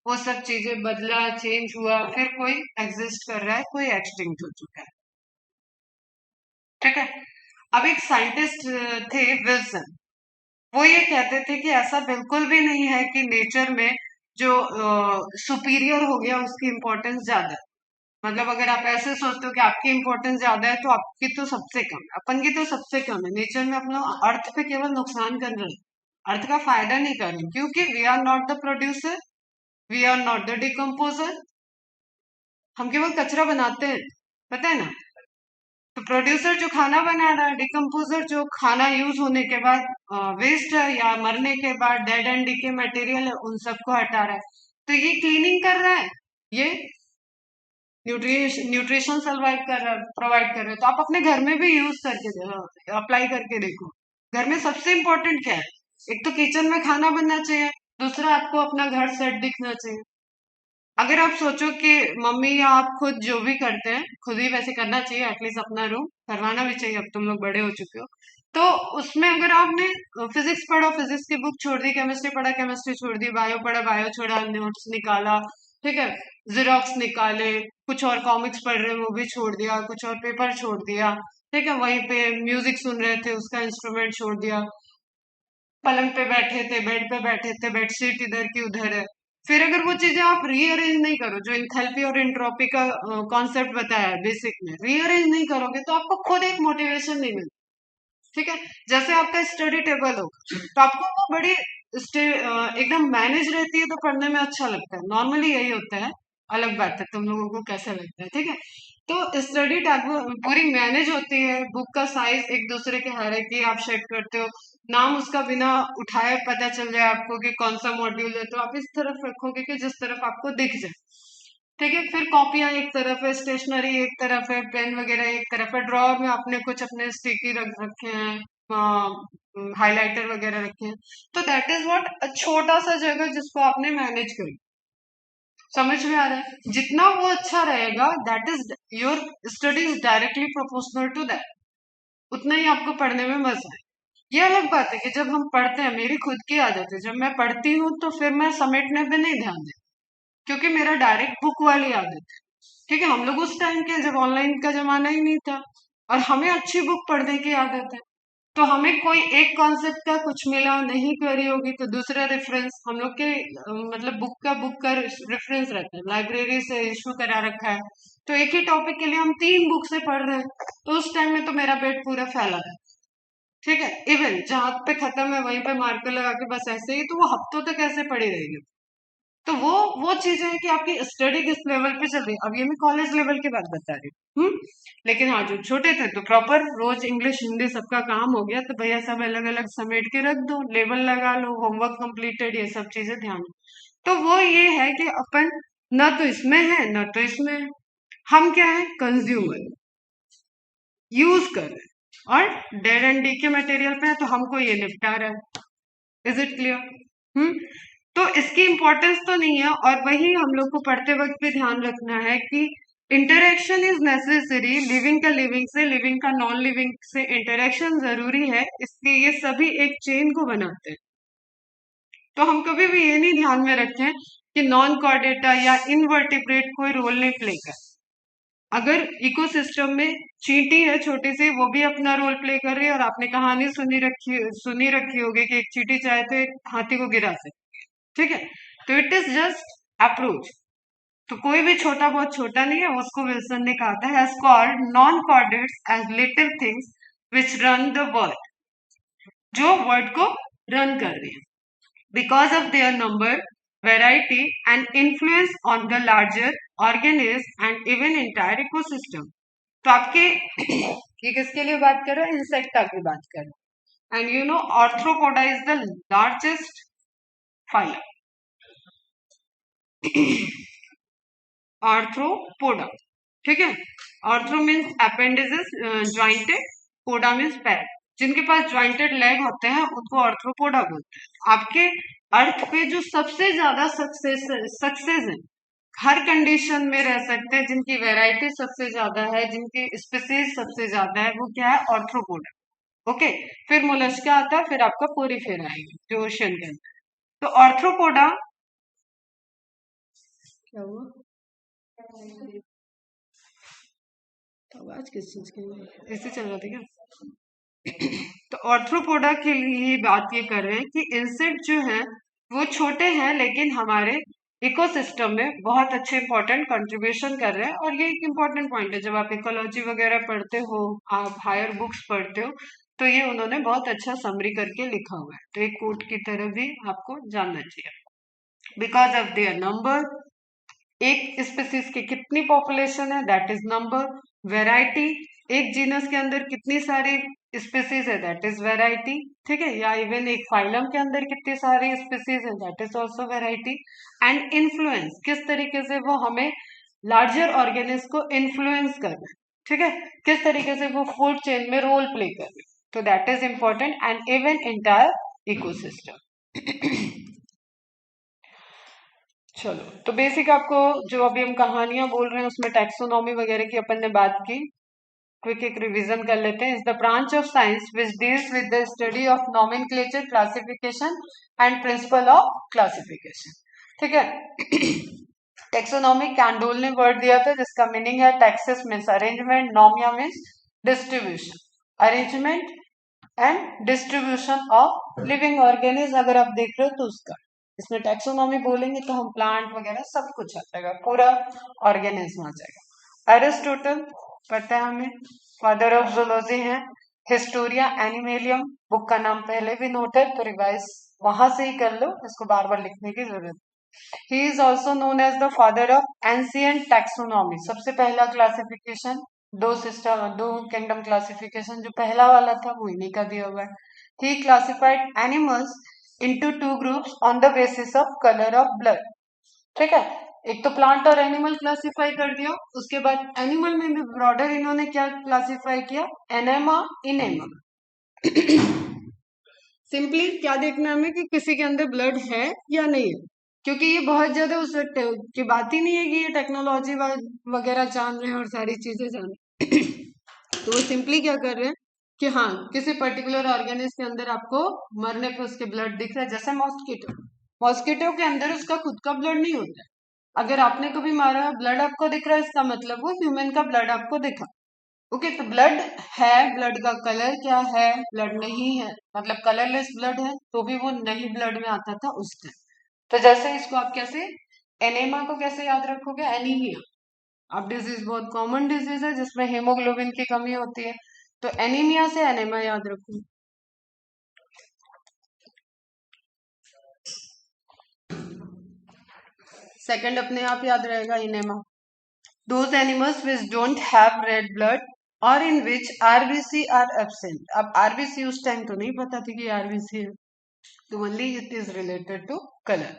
वो सब चीजें बदला, चेंज हुआ, फिर कोई एग्जिस्ट कर रहा है, कोई एक्सटिंक्ट हो चुका है। ठीक है। अब एक साइंटिस्ट थे विल्सन, वो ये कहते थे कि ऐसा बिल्कुल भी नहीं है कि नेचर में जो सुपीरियर हो गया उसकी इम्पोर्टेंस ज्यादा है। मतलब अगर आप ऐसे सोचते हो कि आपकी इम्पोर्टेंस ज्यादा है तो आपकी तो सबसे कम है, अपन की तो सबसे कम है। नेचर में अपना अर्थ पे केवल नुकसान कर रहे हैं, अर्थ का फायदा नहीं कर रहे, क्योंकि we are not the producer, we are not the decomposer, हम केवल कचरा बनाते हैं, पता है ना। तो प्रोड्यूसर जो खाना बना रहा है, डिकम्पोजर जो खाना यूज होने के बाद वेस्ट है या मरने के बाद डेड एंड डीके मटेरियल है उन सबको हटा रहा है। तो ये क्लीनिंग कर रहा है, ये न्यूट्रिशन सर्वाइव कर रहा है, प्रोवाइड कर रहे हो। तो आप अपने घर में भी यूज करके अप्लाई करके देखो। घर में सबसे इम्पोर्टेंट क्या है? एक तो किचन में खाना बनना चाहिए, दूसरा आपको अपना घर सेट दिखना चाहिए। अगर आप सोचो कि मम्मी या आप खुद जो भी करते हैं खुद ही वैसे करना चाहिए, एटलीस्ट अपना रूम करवाना भी चाहिए, अब तुम लोग बड़े हो चुके हो। तो उसमें अगर आपने फिजिक्स पढ़ा, फिजिक्स की बुक छोड़ दी, केमिस्ट्री पढ़ा, केमिस्ट्री छोड़ दी, बायो पढ़ा, बायो छोड़ा, नोट्स निकाला, ठीक है, जीरोक्स निकाले, कुछ और कॉमिक्स पढ़ रहे हैं वो भी छोड़ दिया, कुछ और पेपर छोड़ दिया, ठीक है, वहीं पे म्यूजिक सुन रहे थे उसका इंस्ट्रूमेंट छोड़ दिया, पलंग पे बैठे थे, बेड पे बैठे थे, बेडशीट इधर की उधर है। फिर अगर वो चीजें आप रीअरेंज नहीं करो, जो इंथैल्पी और एंट्रोपी का कॉन्सेप्ट बताया है बेसिक में, रीअरेंज नहीं करोगे तो आपको खुद एक मोटिवेशन नहीं मिलती। ठीक है। जैसे आपका स्टडी टेबल हो तो आपको वो बड़ी एकदम मैनेज रहती है तो पढ़ने में अच्छा लगता है, नॉर्मली यही होता है। अलग बात है तुम लोगों को कैसा लगता है, ठीक है। तो स्टडी टेबल पूरी मैनेज होती है, बुक का साइज एक दूसरे के हायरार्की आप सेट करते हो, नाम उसका बिना उठाए पता चल जाए आपको कि कौन सा मॉड्यूल है, तो आप इस तरफ रखोगे कि जिस तरफ आपको दिख जाए। ठीक है। फिर कॉपियां एक तरफ है, स्टेशनरी एक तरफ है, पेन वगैरह एक तरफ है, ड्रॉअर में आपने कुछ अपने स्टिकी रख रखे हैं, हाइलाइटर वगैरह रखे हैं। तो दैट इज व्हाट, छोटा सा जगह जिसको आपने मैनेज कर, समझ में आ रहा है। जितना वो अच्छा रहेगा, that is your study is directly proportional to that, उतना ही आपको पढ़ने में मजा है। ये अलग बात है कि जब हम पढ़ते हैं, मेरी खुद की आदत है, जब मैं पढ़ती हूँ तो फिर मैं समेटने पे नहीं ध्यान देती, क्योंकि मेरा डायरेक्ट बुक वाली आदत है। ठीक है। हम लोग उस टाइम के जब ऑनलाइन का जमाना ही नहीं था और हमें अच्छी बुक पढ़ने की आदत है, तो हमें कोई एक कॉन्सेप्ट का कुछ मिला, नहीं क्वेरी होगी तो दूसरा रेफरेंस, हम लोग के मतलब बुक का रेफरेंस रहता है, लाइब्रेरी से इशू करा रखा है। तो एक ही टॉपिक के लिए हम 3 बुक से पढ़ रहे हैं, तो उस टाइम में तो मेरा पेट पूरा फैला है। ठीक है। इवन जहां पे खत्म है वहीं पे मार्कर लगा के बस ऐसे ही, तो वो हफ्तों तक ऐसे पड़ी रहेगी। तो वो चीजें हैं कि आपकी स्टडी किस लेवल पे चल रही है। अब ये मैं कॉलेज लेवल की बात बता रही हूँ। लेकिन हाँ, जो छोटे थे तो प्रॉपर रोज इंग्लिश हिंदी सबका काम हो गया, तो भैया सब अलग अलग समेट के रख दो, लेबल लगा लो, होमवर्क कंप्लीटेड, ये सब चीजें ध्यान। तो वो ये है कि अपन न तो इसमें है न तो इसमें है, हम क्या है, कंज्यूमर, यूज कर रहे हैं, और डेड एंड डी के मटेरियल पे है तो हमको ये निपटा रहा है। Is it clear? हम्म तो इसकी इम्पोर्टेंस तो नहीं है, और वही हम लोग को पढ़ते वक्त भी ध्यान रखना है कि इंटरेक्शन इज नेसेसरी, लिविंग का लिविंग से, लिविंग का नॉन लिविंग से इंटरेक्शन जरूरी है, इसलिए ये सभी एक चेन को बनाते हैं। तो हम कभी भी ये नहीं ध्यान में रखें कि नॉन कॉर्डेटा या इनवर्टिब्रेट कोई रोल नहीं प्ले कर। अगर इकोसिस्टम में चींटी है छोटी सी, वो भी अपना रोल प्ले कर रही है, और आपने कहानी सुनी रखी होगी कि एक चींटी चाहे तो एक हाथी को गिरा सकती है। ठीक है। तो इट इज जस्ट अप्रोच। तो कोई भी छोटा बहुत छोटा नहीं है, उसको विल्सन ने कहा था, has called non chordates as little things which run the world, जो वर्ल्ड को रन कर रही है, because of their number, variety and influence on the larger organism and even entire ecosystem. तो आपके ये किसके लिए बात कर रहे हैं? इंसेक्टा की बात कर रहे हैं। And you know arthropoda is the largest phylum. Arthropoda, ठीक है। आर्थ्रो मीन्स अपेंडिसेस, ज्वाइंटेड, पोडा मीन्स पैर। जिनके पास ज्वाइंटेड लेग होते हैं उनको आर्थ्रोपोडा बोलते हैं। आपके अर्थ पे जो सबसे ज्यादा सक्सेस है, हर कंडीशन में रह सकते हैं, जिनकी वैरायटी सबसे ज्यादा है, जिनकी स्पीसीज सबसे ज्यादा है, वो क्या है? ऑर्थ्रोपोडा। ओके, फिर मोलस्का आता है, फिर आपका पोरीफेरा आएगी जो ओशन के अंदर। तो ऑर्थ्रोपोडा क्या हुआ? आवाज किस चीज की? ऐसे चल रहा था क्या? तो ऑर्थ्रोपोडा के लिए बात ये कर रहे हैं कि इंसेक्ट जो है वो छोटे हैं, लेकिन हमारे इकोसिस्टम में बहुत अच्छे इंपॉर्टेंट कंट्रीब्यूशन कर रहे हैं। और ये एक इम्पॉर्टेंट पॉइंट है, जब आप इकोलॉजी वगैरह पढ़ते हो, आप हायर बुक्स पढ़ते हो, तो ये उन्होंने बहुत अच्छा समरी करके लिखा हुआ है। तो एक कोट की तरह भी आपको जानना चाहिए। बिकॉज ऑफ देयर नंबर, एक स्पीसीज की कितनी पॉपुलेशन है, दैट इज नंबर। वेराइटी, एक जीनस के अंदर कितनी सारी स्पीसीज है, दैट इज वेराइटी। ठीक है, या इवन एक फाइलम के अंदर कितनी सारी स्पीसीज है, that is also variety. And influence, किस तरीके से वो हमें लार्जर ऑर्गेनिज को इन्फ्लुएंस कर रहे हैं, ठीक है, किस तरीके से वो फूड चेन में रोल प्ले कर रहे हैं, तो that is important. And even entire ecosystem. चलो, तो बेसिक आपको जो अभी हम कहानियां बोल रहे हैं उसमें टैक्सोनॉमी वगैरह की अपन ने बात की। क्विक एक रिवीजन कर लेते हैं। Is the branch of science which deals with the study of nomenclature, classification and principle of classification. ठीक है। टेक्सोनॉमी कैंडोल ने वर्ड दिया था जिसका मीनिंग है taxis means arrangement, nomia means distribution, arrangement and distribution of living organism. अगर आप देख रहे हो तो उसका इसमें टैक्सोनॉमी बोलेंगे तो हम प्लांट वगैरह सब कुछ आ जाएगा, पूरा ऑर्गेनिज्म आ जाएगा। एरिस्टोटल पता है हमें, फादर ऑफ जूलॉजी है। हिस्टोरिया एनिमेलियम, बुक का नाम पहले भी नोट है तो रिवाइज वहां से ही कर लो, इसको बार बार लिखने की जरूरत। He is also known as the father of ancient taxonomy. सबसे पहला क्लासिफिकेशन, दो सिस्टम, दो किंगडम क्लासिफिकेशन, जो पहला वाला था वो इन्हीं का दिया हुआ है। He classified animals into two groups on the basis of colour of blood. ठीक है, एक तो प्लांट और एनिमल क्लासिफाई कर दिया, उसके बाद एनिमल में भी ब्रॉडर इन्होंने क्या क्लासिफाई किया? Enema, enema. सिंपली क्या देखना है हमें कि किसी के अंदर ब्लड है या नहीं है, क्योंकि ये बहुत ज्यादा उस की बात ही नहीं है कि ये टेक्नोलॉजी वगैरह जान रहे हैं और सारी चीजें जान रहे हैं। तो वो सिंपली क्या कर रहे हैं कि हाँ, किसी पर्टिकुलर ऑर्गेनिज्म के अंदर आपको मरने पे उसके ब्लड दिख रहा है। जैसे मॉस्किटो, मॉस्किटो के अंदर उसका खुद का ब्लड नहीं होता है। अगर आपने कभी मारा है, ब्लड आपको दिख रहा है, इसका मतलब वो ह्यूमन का ब्लड आपको दिखा। ओके, तो ब्लड है, ब्लड का कलर क्या है? ब्लड नहीं है, मतलब कलरलेस ब्लड है, तो भी वो नहीं ब्लड में आता था उस टाइम। तो जैसे इसको आप कैसे, एनेमा को कैसे याद रखोगे? एनीमिया। अब डिजीज बहुत कॉमन डिजीज है जिसमें हेमोग्लोबिन की कमी होती है, तो एनीमिया से एनेमा याद रखो। सेकंड अपने आप याद रहेगा, enema. Those animals which don't have red blood or in which RBC are absent. अब RBC उस टाइम तो नहीं पता थी कि RBC है, तो only it is related to color.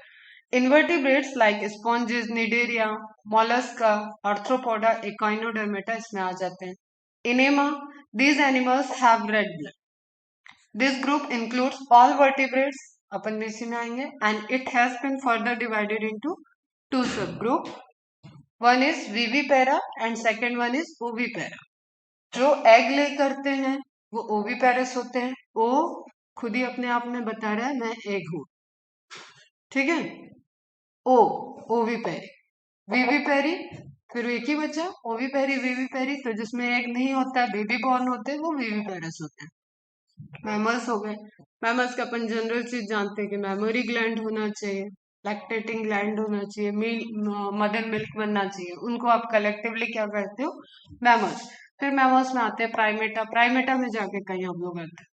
Invertebrates like sponges, Cnidaria, mollusca, arthropoda, echinodermata इसमें आ जाते हैं। Enema, these animals have red blood. This group includes all vertebrates, अपन भी इसी में आएंगे, and it has been further divided into two subgroups. One is vivipara and second one is ovipara. जो egg ले करते हैं वो ओविपेरस होते हैं। ओ खुद ही अपने आप में बता रहा है मैं एग हूं, ठीक है। ओ ओविपेरी, विविपेरी, फिर एक ही बचा ओविपेरी विविपेरी, तो जिसमें एग नहीं होता है, बेबी बॉर्न होते हैं, वो विविपेरस होते हैं। मैमल्स हो गए। मैमल्स का अपन जनरल चीज जानते हैं कि मेमोरी ग्लैंड होना चाहिए, लैक्टेटिंग ग्लैंड होना चाहिए, मदर मिल्क बनना चाहिए, उनको आप कलेक्टिवली क्या कहते हो? मैमल्स। फिर मैमल्स में आते हैं प्राइमेटा, प्राइमेटा में जाके कहीं हम लोग आते हैं।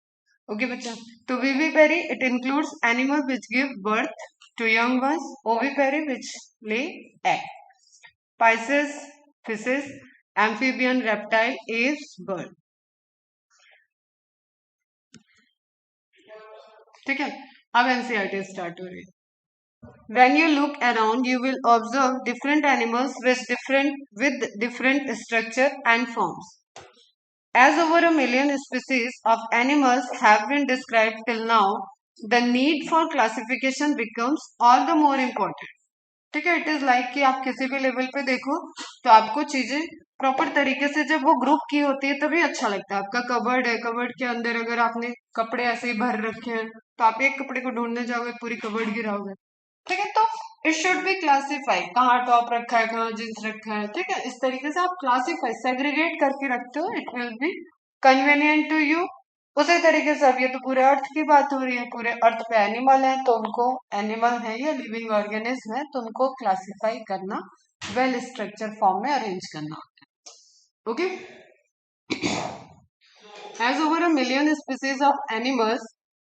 ओके बच्चा, तो vivipary it includes animal which give birth to young ones, ovipary which lay egg, species, fishes, amphibian, reptile, aves, bird. ठीक है, अब एनसीईआरटी स्टार्ट हो रही है। When you look around, you will observe different animals with different structure and forms. As over a million species of animals have been described till now, the need for classification becomes all the more important. ठीक है, it is like कि आप किसी भी level पे देखो तो आपको चीजें प्रॉपर तरीके से जब वो ग्रुप की होती है तभी अच्छा लगता है। आपका कबर्ड है, कबर्ड के अंदर अगर आपने कपड़े ऐसे ही भर रखे हैं तो आप एक कपड़े को ढूंढने जाओगे पूरी कबर्ड गिराओगे। ठीक है, तो इट शुड बी क्लासिफाई, कहाँ टॉप रखा है, कहाँ जींस रखा है। ठीक है, इस तरीके से आप क्लासिफाई सेग्रीगेट करके रखते हो, it will be convenient to you. उसी तरीके से अब ये तो पूरे अर्थ की बात हो रही है, पूरे अर्थ पे एनिमल है तो उनको, एनिमल है या लिविंग ऑर्गेनिज्म है तो उनको क्लासिफाई करना, वेल स्ट्रक्चर फॉर्म में अरेंज करना। Okay, as over a million species of animals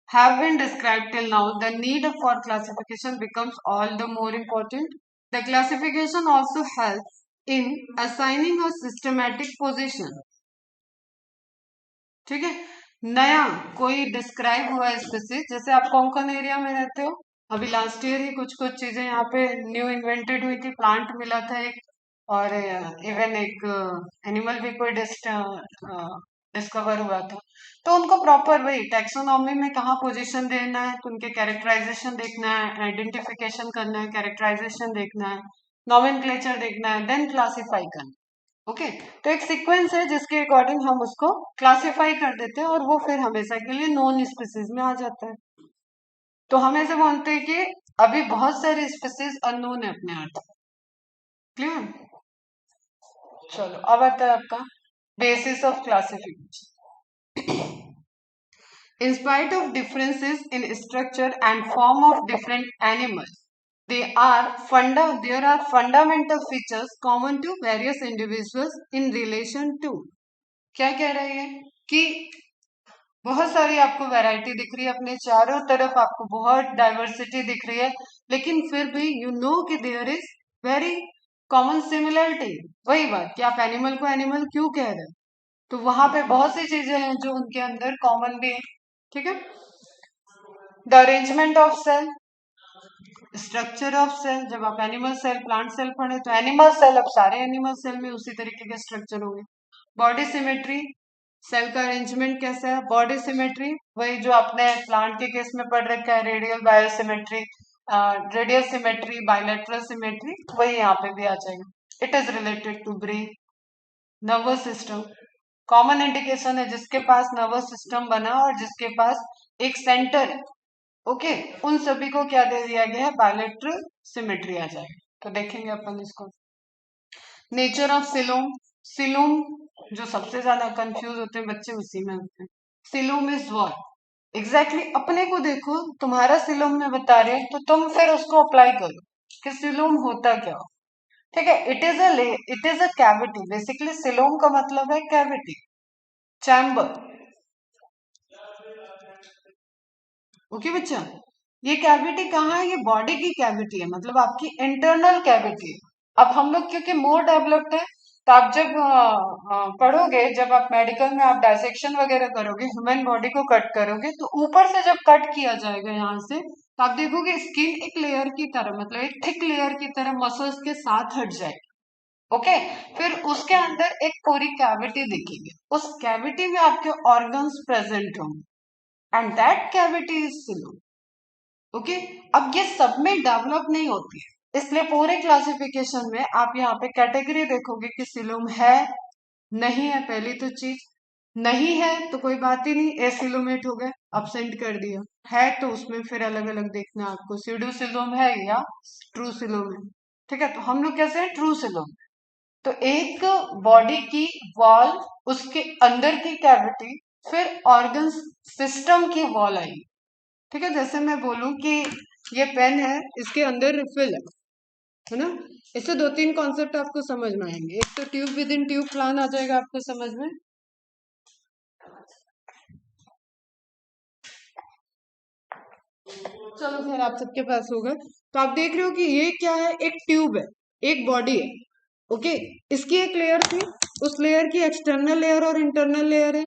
have been described till now, the need for classification becomes all the more important. The classification also helps in assigning a systematic position. ठीक है, नया कोई describe हुआ species, जैसे आप Konkan area में रहते हो, अभी लास्ट ईयर ही कुछ कुछ चीजें यहाँ पे न्यू इन्वेंटेड हुई थी, प्लांट मिला था एक, और इवन एक एनिमल भी कोई डिस्कवर हुआ था। तो उनको प्रॉपर वही टैक्सोनॉमी में कहाँ पोजीशन देना है, तो उनके कैरेक्टराइजेशन देखना है, आइडेंटिफिकेशन करना है, कैरेक्टराइजेशन देखना है, नॉमेनक्लेचर देखना है, देन क्लासिफाई करना। ओके, तो एक सीक्वेंस है जिसके अकॉर्डिंग हम उसको क्लासिफाई कर देते हैं और वो फिर हमेशा के लिए नॉन स्पीसीज में आ जाता है। तो हम ऐसे बोलते हैं कि अभी बहुत सारे स्पीसीज अननोन है अपने अर्थ। क्लियर? चलो अब आता है आपका basis of classification. In spite of differences in structure and form of different animals, there are fundamental features common to various individuals in relation to. क्या कह रहे हैं कि बहुत सारी आपको वैरायटी दिख रही है, अपने चारों तरफ आपको बहुत डाइवर्सिटी दिख रही है, लेकिन फिर भी यू नो कि there is very common similarity. वही बात कि आप एनिमल को एनिमल क्यों कह रहे हैं, तो वहां पे बहुत सी चीजें हैं जो उनके अंदर कॉमन भी है। ठीक है, the arrangement of cell, structure of cell, जब आप एनिमल सेल प्लांट सेल पढ़े तो एनिमल सेल, अब सारे एनिमल सेल में उसी तरीके के स्ट्रक्चर होंगे। बॉडी सिमेट्री, सेल का अरेंजमेंट कैसा है, बॉडी सिमेट्री वही जो आपने प्लांट के केस में पढ़ रखा है, radial biosymmetry, radial symmetry, bilateral symmetry, वही यहाँ पे भी आ जाएगा। It is related to brain, nervous system, common indication है जिसके पास नर्वस सिस्टम बना और जिसके पास एक सेंटर है। ओके, उन सभी को क्या दे दिया गया है, बायलैटरल सिमेट्री आ जाएगा। तो देखेंगे अपन इसको। नेचर ऑफ सिलोम, सिलोम जो सबसे ज्यादा कंफ्यूज होते हैं बच्चे उसी में होते हैं। सिलोम इज व्हाट एग्जैक्टली, अपने को देखो तुम्हारा सिलोम में बता रहे हैं तो तुम फिर उसको अप्लाई करो कि सिलोम होता क्या हो। ठीक है, it is a cavity, basically coelom का मतलब है कैविटी, चैम्बर। ओके बच्चा, ये कैविटी कहाँ है, ये बॉडी की कैविटी है, मतलब आपकी इंटरनल कैविटी है। अब हम लोग क्योंकि मोर डेवलप्ड है, तो आप जब पढ़ोगे, जब आप मेडिकल में आप डायसेक्शन वगैरह करोगे, ह्यूमन बॉडी को कट करोगे, तो ऊपर से जब कट किया जाएगा यहाँ से, तो आप देखोगे स्किन एक लेयर की तरह, मतलब एक थिक लेयर की तरह मसल्स के साथ हट जाएगी। ओके, फिर उसके अंदर एक पूरी कैविटी दिखेगी, उस कैविटी में आपके ऑर्गन्स प्रेजेंट होंगे, and that cavity is coelom. Okay, अब ये सब में डेवलप नहीं होती है, इसलिए पूरे क्लासिफिकेशन में आप यहाँ पे कैटेगरी देखोगे कि सिलोम है नहीं है। पहली तो चीज नहीं है तो कोई बात ही नहीं, एसिलोमेट हो गए, अपसेंट कर दिया। है तो उसमें फिर अलग अलग देखना है आपको, स्यूडोसिलोम है या ट्रू सिलोम है। ठीक है, तो हम लोग कैसे हैं, ट्रू सिलोम। तो एक बॉडी की वॉल, उसके अंदर की कैविटी, फिर ऑर्गन सिस्टम की वॉल आई। ठीक है, जैसे मैं बोलूं कि ये पेन है, इसके अंदर रिफिल है ना, इससे दो तीन कॉन्सेप्ट आपको समझ में आएंगे। एक तो tube within tube plan आ जाएगा आपको समझ में। चलो फिर आप सबके पास होगा। तो आप देख रहे हो कि ये क्या है, एक ट्यूब है, एक बॉडी है। ओके, इसकी एक लेयर थी, उस लेयर की एक्सटर्नल लेयर और इंटरनल लेयर है,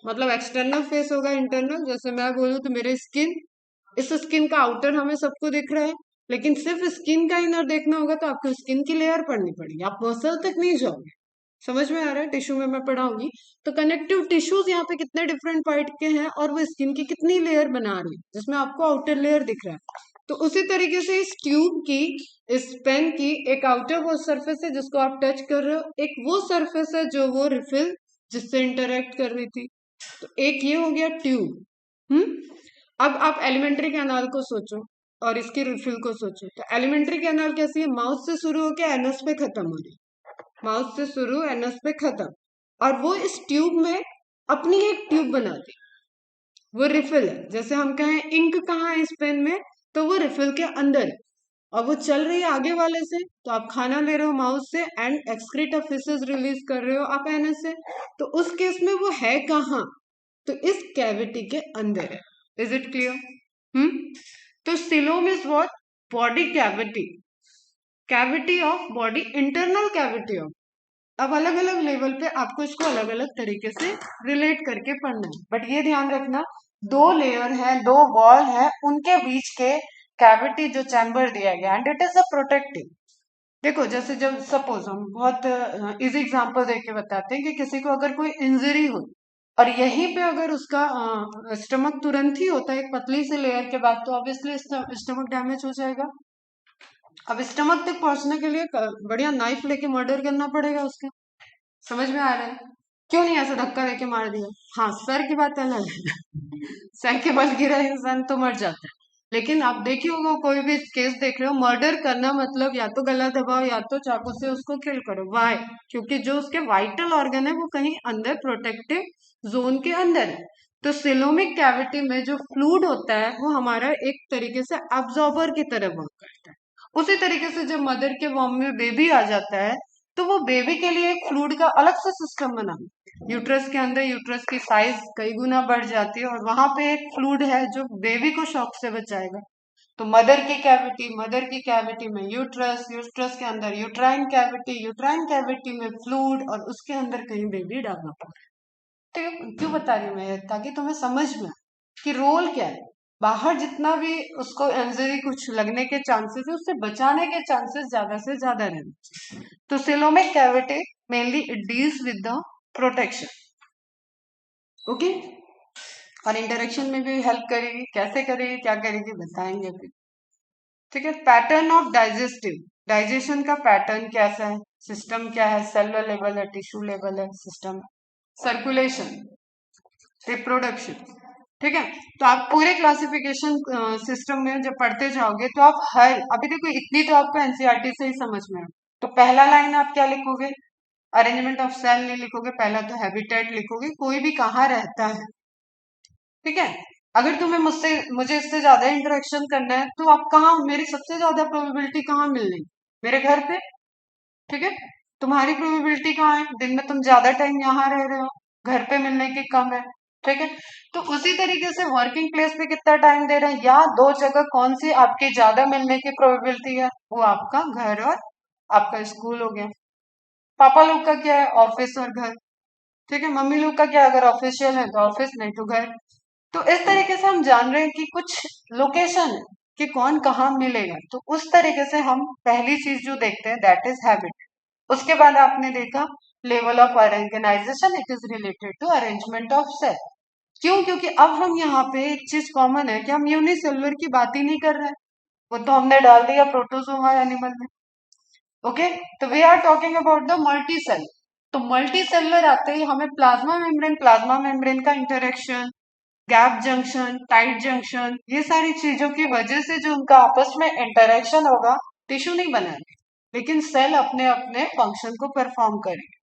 मतलब एक्सटर्नल फेस होगा, इंटरनल। जैसे मैं बोलूँ तो मेरे स्किन, इस स्किन का आउटर हमें सबको दिख रहा है, लेकिन सिर्फ स्किन का इनर देखना होगा तो आपको स्किन की लेयर पढ़नी पड़ेगी, आप मसल तक नहीं जाओगे। समझ में आ रहा है, टिश्यू में मैं पढ़ाऊंगी तो कनेक्टिव टिश्यूज यहाँ पे कितने डिफरेंट पार्ट के हैं और वो स्किन की कितनी लेयर बना रही है, जिसमें आपको आउटर लेयर दिख रहा है। तो उसी तरीके से इस ट्यूब की, इस पेन की एक आउटर वो सरफेस है जिसको आप टच कर रहे हो, एक वो सरफेस है जो वो रिफिल जिससे इंटरेक्ट कर रही थी। तो एक ये हो गया ट्यूब। अब आप एलिमेंट्री कैनाल को सोचो और इसकी रिफिल को सोचो। तो एलिमेंट्री कैनाल कैसी है? माउथ से शुरू होकर एनस पे खत्म हो रही, माउथ से शुरू एनस पे खत्म, और वो इस ट्यूब में अपनी एक ट्यूब बनाती, वो रिफिल है। जैसे हम कहें इंक कहाँ है इस पेन में, तो वो रिफिल के अंदर है, और वो चल रही है आगे वाले से। तो आप खाना ले रहे हो माउथ से and excrete of faeces release कर रहे हो आप एनस से, तो उस केस में वो है कहाँ? तो इस कैविटी के अंदर है। Is it clear? तो coelom is what? Body cavity, cavity of body, internal cavity of. अब अलग अलग लेवल पे आपको इसको अलग अलग तरीके से रिलेट करके पढ़ना है, बट ये ध्यान रखना, दो लेयर है, दो वॉल है, उनके बीच के कैविटी जो चैम्बर दिया गया and it is a protective. देखो जैसे जब सपोज हम बहुत इजी एग्जांपल देके बताते हैं कि किसी को अगर कोई इंजरी हो और यहीं पे अगर उसका स्टमक तुरंत ही होता है एक पतली सी लेयर के बाद, तो ऑब्वियसली स्टमक डैमेज हो जाएगा। अब स्टमक तक पहुंचने के लिए बढ़िया नाइफ लेके मर्डर करना पड़ेगा उसका। समझ में आ रहा है? क्यों नहीं ऐसा धक्का देके मार दिया? हाँ, सर की बात अलग है सर के बल गिरा इंसान तो मर जाता है, लेकिन आप देखिए होगा कोई भी केस देख रहे हो, मर्डर करना मतलब या तो गला दबाओ या तो चाकू से उसको किल करो। वाई? क्योंकि जो उसके वाइटल ऑर्गन है वो कहीं अंदर प्रोटेक्टिव जोन के अंदर है। तो सिलोमिक कैविटी में जो फ्लूइड होता है वो हमारा एक तरीके से अब्जॉर्बर की तरह वर्क करता है। उसी तरीके से जब मदर के वॉम में बेबी आ जाता है तो वो बेबी के लिए एक फ्लूइड का अलग से सिस्टम बना, यूट्रस के अंदर यूट्रस की साइज कई गुना बढ़ जाती है और वहां पे एक फ्लूइड है जो बेबी को शॉक से बचाएगा। तो मदर की कैविटी में यूट्रस, यूट्रस के अंदर यूट्राइन कैविटी में फ्लूइड, और उसके अंदर कहीं बेबी डालना पड़ता है। तो क्यों बता रही हूँ मैं? ताकि तुम्हें समझ में आए कि रोल क्या है। बाहर जितना भी उसको इंजरी कुछ लगने के चांसेस है, उससे बचाने के चांसेस ज्यादा से ज्यादा रहने चाहिए। तो coelomic cavity mainly it deals with the protection, okay, और इंटरेक्शन में भी हेल्प करेगी। कैसे करेगी, क्या करेगी, बताएंगे अभी। ठीक है, पैटर्न ऑफ डाइजेस्टिव, डाइजेशन का पैटर्न कैसा है, सिस्टम क्या है, सेलुलर लेवल है, टिश्यू लेवल है, सिस्टम, सर्कुलेशन, रिप्रोडक्शन। ठीक है, तो आप पूरे क्लासिफिकेशन सिस्टम में जब पढ़ते जाओगे तो आप हर, अभी देखो इतनी तो आपको एनसीईआरटी से ही समझ में है। तो पहला लाइन आप क्या लिखोगे? अरेंजमेंट ऑफ सेल नहीं लिखोगे, पहला तो हैबिटेट लिखोगे, कोई भी कहाँ रहता है। ठीक है, अगर तुम्हें मुझे इससे ज्यादा इंटरेक्शन करना है तो आप कहाँ, मेरी सबसे ज्यादा प्रोबेबिलिटी कहाँ मिलनी? मेरे घर पे। ठीक है, तुम्हारी प्रोबेबिलिटी कहाँ है? दिन में तुम ज्यादा टाइम यहाँ रह रहे हो, घर पे मिलने की कम है। ठीक है, तो उसी तरीके से वर्किंग प्लेस पे कितना टाइम दे रहे हैं, या दो जगह कौन सी आपकी ज्यादा मिलने की प्रोबेबिलिटी है, वो आपका घर और आपका स्कूल हो गया। पापा लोग का क्या है? ऑफिस और घर। ठीक है, मम्मी लोग का क्या, अगर ऑफिशियल है तो ऑफिस, नहीं तो घर। तो इस तरीके से हम जान रहे हैं कि कुछ लोकेशन है कि कौन कहाँ मिलेगा। तो उस तरीके से हम पहली चीज जो देखते हैं दैट इज हैबिट। उसके बाद आपने देखा level of organization, it is related to arrangement of cell. क्यों? क्योंकि अब हम यहाँ पे एक चीज कॉमन है कि हम यूनिसेलुलर की बात ही नहीं कर रहे हैं, वो तो हमने डाल दिया प्रोटोजोआ एनिमल में। ओके, तो we are talking about the multi cell. तो मल्टी सेलुलर आते ही हमें प्लाज्मा मेम्ब्रेन का interaction, gap junction, tight junction, ये सारी चीजों की वजह से जो उनका आपस में इंटरेक्शन होगा, टिश्यू नहीं बनाएंगे लेकिन सेल अपने अपने फंक्शन को परफॉर्म करेंगे।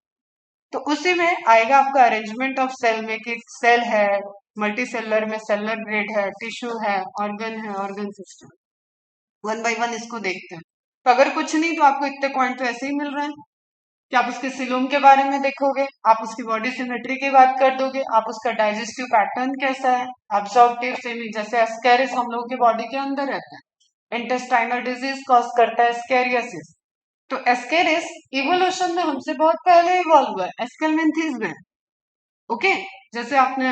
तो उसी में आएगा आपका अरेंजमेंट ऑफ सेल में कि सेल है, मल्टी सेलुलर में सेलुलर ग्रेड है, टिश्यू है, organ system. One by one इसको देखते हैं। तो अगर कुछ नहीं तो आपको इतने पॉइंट तो ऐसे ही मिल रहे हैं कि आप उसके सिलोम के बारे में देखोगे, आप उसकी बॉडी सिमेट्री की बात कर दोगे, आप उसका डाइजेस्टिव पैटर्न कैसा है, अब्सॉर्प्टिव सेमी, जैसे एस्केरिस हम लोगों की बॉडी के अंदर रहता है, इंटेस्टाइनल डिजीज कॉज करता है एस्केरियोसिस। तो एस्केरिस इवोल्यूशन में हमसे बहुत पहले इवॉल्व हुआ है, एस्केलमेंथीज में। ओके, जैसे आपने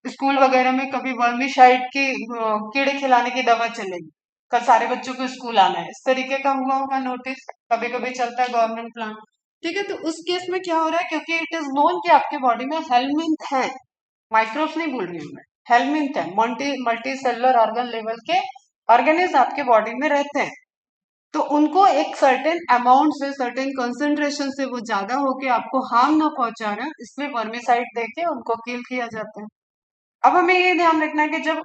स्कूल वगैरह में कभी वर्मीसाइड की कीड़े खिलाने की दवा चलेगी, कल सारे बच्चों को स्कूल आना है, इस तरीके का हुआ होगा नोटिस, कभी कभी चलता है गवर्नमेंट प्लान। ठीक है, तो उस केस में क्या हो रहा है, क्योंकि इट इज नोन कि आपके बॉडी में हेलमिंथ है, माइक्रोब्स नहीं बोल रही हूँ मैं, हेलमिंथ है, मल्टी सेलुलर ऑर्गन लेवल के ऑर्गेनिज आपके बॉडी में रहते हैं, तो उनको एक सर्टेन अमाउंट से, सर्टेन कंसंट्रेशन से वो ज्यादा होके आपको हार्म ना पहुंचा रहे हैं, इसलिए वर्मिसाइड देके उनको किल किया जाता है। अब हमें ये ध्यान रखना है कि जब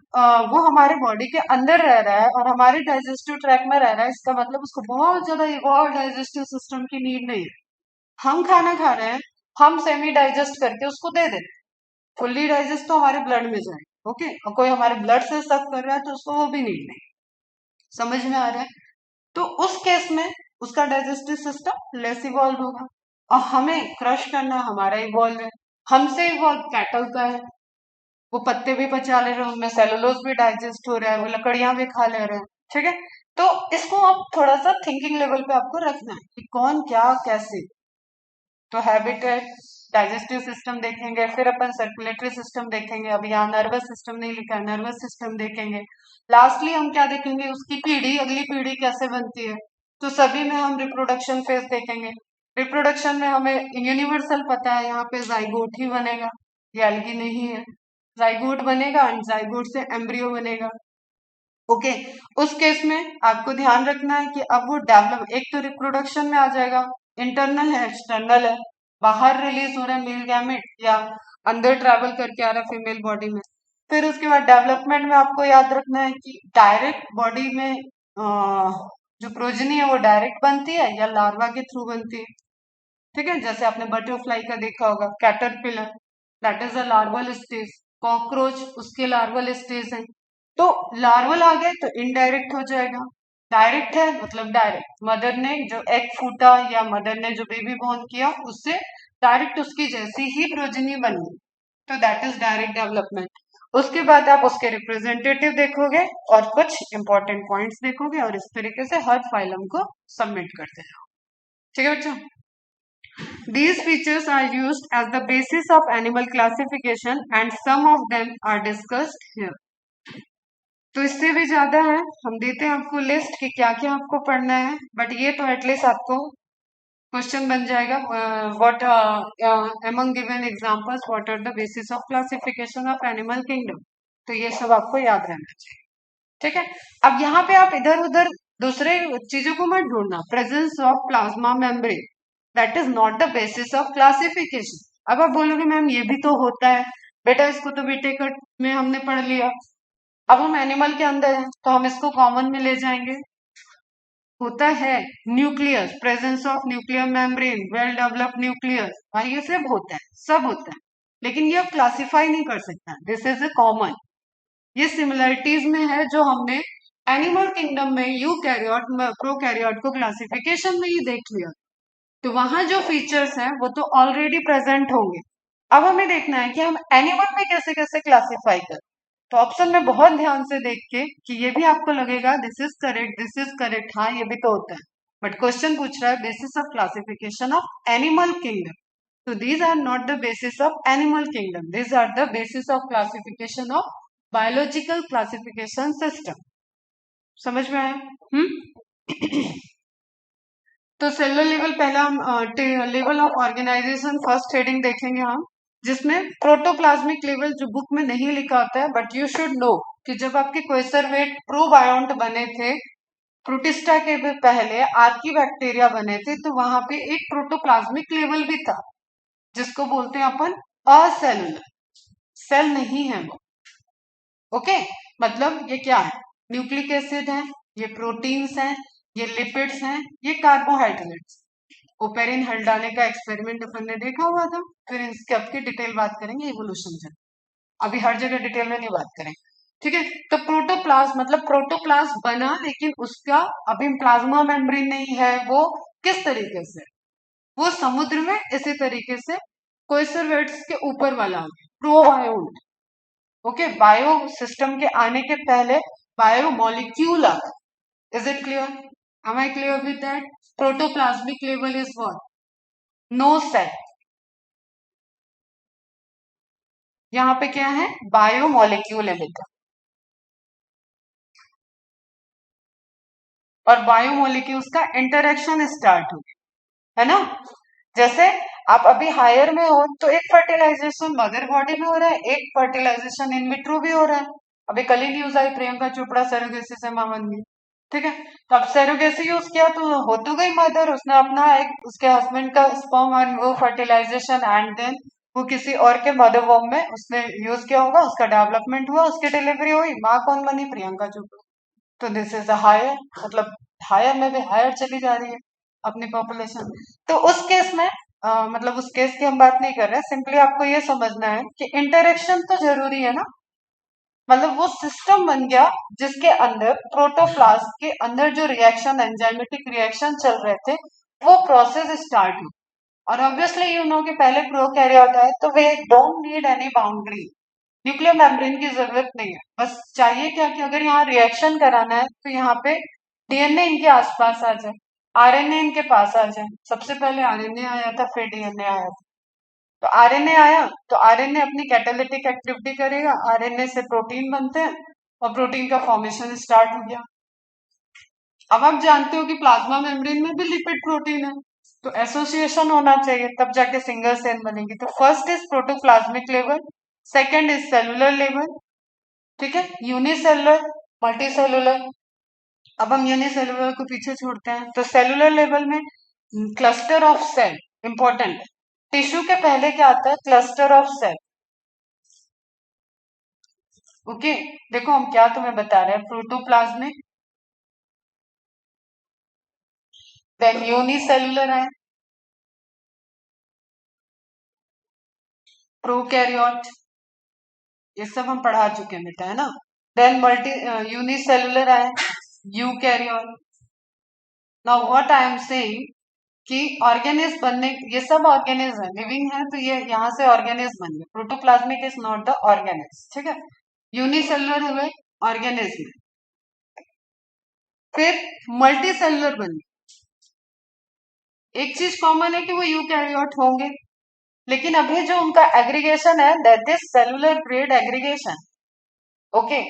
वो हमारे बॉडी के अंदर रह रहा है और हमारे डाइजेस्टिव ट्रैक में रह रहा है, इसका मतलब उसको बहुत ज्यादा इवॉल्व डाइजेस्टिव सिस्टम की नीड नहीं है। हम खाना खा रहे हैं, हम सेमी डाइजेस्ट करके उसको दे दें, फुल्ली डाइजेस्ट तो हमारे ब्लड में जाए, ओके, और कोई हमारे ब्लड से सक कर रहा है तो उसको वो भी नीड नहीं। समझ में आ रहा है? तो उस केस में उसका डाइजेस्टिव सिस्टम लेस इवॉल्व होगा, और हमें क्रश करना हमारा इवॉल्व है, हमसे इवॉल्व कैटल का है, वो पत्ते भी पचा ले रहे हैं, उनमें सेलुलोज भी डाइजेस्ट हो रहा है, वो लकड़ियां भी खा ले रहे हैं, ठीक है। तो इसको आप थोड़ा सा थिंकिंग लेवल पे आपको रखना है कि कौन क्या कैसे। तो हैबिटेट, डाइजेस्टिव सिस्टम देखेंगे, फिर अपन सर्कुलेटरी सिस्टम देखेंगे, अब यहाँ नर्वस सिस्टम नहीं लिखा है, नर्वस सिस्टम देखेंगे। लास्टली हम क्या देखेंगे, उसकी पीढ़ी, अगली पीढ़ी कैसे बनती है। तो सभी में हम रिप्रोडक्शन फेज देखेंगे। रिप्रोडक्शन में हमें यूनिवर्सल पता है, यहाँ पे जाइगोट ही बनेगा, ये एल्गी नहीं है, जाइगोट बनेगा एंड जाइगोट से एम्ब्रियो बनेगा, ओके। उस केस में आपको ध्यान रखना है कि अब वो डेवलप, एक तो रिप्रोडक्शन में आ जाएगा, इंटरनल है एक्सटर्नल है, बाहर रिलीज हो रहा है मेल गैमेट या अंदर ट्रैवल करके आ रहा है फीमेल बॉडी में। फिर उसके बाद डेवलपमेंट में आपको याद रखना है कि डायरेक्ट बॉडी में जो प्रोजनी है वो डायरेक्ट बनती है या लार्वा के थ्रू बनती है, ठीक है। जैसे आपने बटरफ्लाई का देखा होगा, caterpillar, that is a larval stage, cockroach उसके लार्वल स्टेज है। तो लार्वल आ गए तो इनडायरेक्ट हो जाएगा, डायरेक्ट है मतलब डायरेक्ट, मदर ने जो एग फूटा या मदर ने जो बेबी बॉर्न किया उससे डायरेक्ट उसकी जैसी ही प्रोजनी बनी, तो दैट इज डायरेक्ट डेवलपमेंट। उसके बाद आप उसके रिप्रेजेंटेटिव देखोगे और कुछ इंपॉर्टेंट पॉइंट्स देखोगे और इस तरीके से हर फाइलम को सबमिट करते जाओ, ठीक है बच्चों। These features are used as the basis of animal classification and some of them are discussed here. तो इससे भी ज्यादा है, हम देते हैं आपको लिस्ट कि क्या क्या आपको पढ़ना है, बट ये तो एटलीस्ट आपको क्वेश्चन बन जाएगा, what among given examples what are the basis of classification of animal kingdom, तो ये सब आपको याद रहना चाहिए, ठीक है। अब यहाँ पे आप इधर उधर दूसरे चीजों को मत ढूंढना, presence of plasma membrane that is not the basis of classification. अब आप बोलोगे मैम ये भी तो होता है, बेटा इसको तो बीटेक में हमने पढ़ लिया, अब हम एनिमल के अंदर हैं तो हम इसको कॉमन में ले जाएंगे। होता है nucleus, presence of nuclear membrane, well developed nucleus, भाई ये सब होता है, सब होता है, लेकिन ये आप क्लासिफाई नहीं कर सकता, दिस इज ए कॉमन। ये सिमिलरिटीज में है जो हमने एनिमल किंगडम में यूकैरियोट प्रोकैरियोट को क्लासिफिकेशन में ही देख लिया, तो वहां जो फीचर्स हैं वो तो ऑलरेडी प्रेजेंट होंगे। अब हमें देखना है कि हम एनिमल में कैसे कैसे क्लासिफाई करें, तो ऑप्शन में बहुत ध्यान से देख के कि ये भी आपको लगेगा this is correct, this is correct, हाँ ये भी तो होता है, बट क्वेश्चन पूछ रहा है basis of classification of animal kingdom, तो these are not the basis of animal kingdom, these are the basis of classification of biological classification system. समझ में आया? तो सेलुलर लेवल पहला हम level of organisation first heading देखेंगे हम, जिसमें प्रोटोप्लाज्मिक लेवल जो बुक में नहीं लिखा होता है, बट यू शुड नो कि जब आपके कोएसरवेट प्रोबायोंट बने थे, प्रोटिस्टा के भी पहले आर्की बैक्टीरिया बने थे, तो वहां पे एक प्रोटोप्लाज्मिक लेवल भी था जिसको बोलते हैं अपन असेलुलर, सेल नहीं है वो, ओके। मतलब ये क्या है, न्यूक्लिक एसिड है, ये प्रोटीन्स हैं, ये लिपिड्स हैं, ये कार्बोहाइड्रेट्स। ओपेरिन हल्डाने का एक्सपेरिमेंट अपन ने देखा हुआ था, फिर इसके अब की डिटेल बात करेंगे इवोल्यूशन से, अभी हर जगह डिटेल में नहीं बात करेंगे, ठीक है। तो प्रोटोप्लाज्म मतलब प्रोटोप्लाज्म बना, लेकिन उसका अभी प्लाज्मा मेम्ब्रेन नहीं है, वो किस तरीके से, वो समुद्र में इसी तरीके से कोएसरवेट्स के ऊपर वाला प्रोबायोन्ट, ओके। बायो सिस्टम के आने के पहले बायो मॉलिक्यूल आता, is it clear? Am I clear with that? Protoplasmic level is what? No cell, यहाँ पे क्या है, बायो मॉलिक्यूल है बेटा, और बायो मॉलिक्यूल्स का इंटरेक्शन स्टार्ट हो गया, है ना। जैसे आप अभी हायर में हो तो एक फर्टिलाइजेशन मदर बॉडी में हो रहा है, एक फर्टिलाइजेशन इन विट्रो भी हो रहा है, अभी कल ही न्यूज आई, प्रियंका चोपड़ा सरोगेसी से मां बन गई। ठीक है, तो अब सरोगेसी यूज किया तो हो तो गई मदर, उसने अपना एक उसके हस्बैंड का स्पर्म और वो फर्टिलाइजेशन एंड देन वो किसी और के मदर वॉम में उसने यूज किया होगा, उसका डेवलपमेंट हुआ, उसकी डिलीवरी हुई, माँ कौन बनी? प्रियंका चोपड़ा। तो दिस इज अ हायर, मतलब हायर में भी हायर चली जा रही है अपनी पॉपुलेशन। तो उस केस में मतलब उस केस की हम बात नहीं कर रहे, सिंपली आपको ये समझना है कि इंटरेक्शन तो जरूरी है ना, मतलब वो सिस्टम बन गया जिसके अंदर प्रोटोप्लाज्म के अंदर जो रिएक्शन एंजाइमेटिक रिएक्शन चल रहे थे वो प्रोसेस स्टार्ट हुआ। और ऑब्वियसली यू नो कि पहले प्रोकैरियोट है तो they don't need any boundary, nuclear membrane की जरूरत नहीं है, बस चाहिए क्या कि अगर यहाँ रिएक्शन कराना है तो यहाँ पे डीएनए इनके आसपास आ जाए, आरएनए इनके पास आ जाए। सबसे पहले आरएनए आया था, फिर डीएनए आया था। तो आरएनए आया तो आरएनए अपनी कैटालिटिक एक्टिविटी करेगा, आरएनए से प्रोटीन बनते हैं और प्रोटीन का फॉर्मेशन स्टार्ट हो गया। अब आप जानते हो कि प्लाज्मा मेम्ब्रेन में भी लिपिड प्रोटीन है, तो एसोसिएशन होना चाहिए तब जाके सिंगल सेल बनेगी। तो first is protoplasmic level, second is cellular level, ठीक है, यूनिसेलुलर, मल्टीसेलुलर। अब हम यूनिसेलुलर को पीछे छोड़ते हैं, तो सेलुलर लेवल में क्लस्टर ऑफ सेल इंपॉर्टेंट है। टिश्यू के पहले क्या आता है? Cluster of cell. ओके, देखो हम क्या तुम्हें बता रहे हैं, प्रोटोप्लाज्मिक, देन यूनिसेलुलर है, प्रोकैरियोट, ये सब हम पढ़ा चुके हैं बेटा, है ना। देन मल्टी यूनिसेलुलर है, eukaryote. Now what I am saying कि ऑर्गेनिज्म बनने, ये सब ऑर्गेनिज्म है, लिविंग है, तो ये यहाँ से ऑर्गेनिज्म बन गए। Protoplasmic is not the organism, ठीक है। यूनिसेलुलर हुए ऑर्गेनिज्म, फिर मल्टी सेलुलर बन गए। एक चीज कॉमन है कि वो यूकैरियोट होंगे, लेकिन अभी जो उनका एग्रीगेशन है that is cellular grade aggregation. Okay,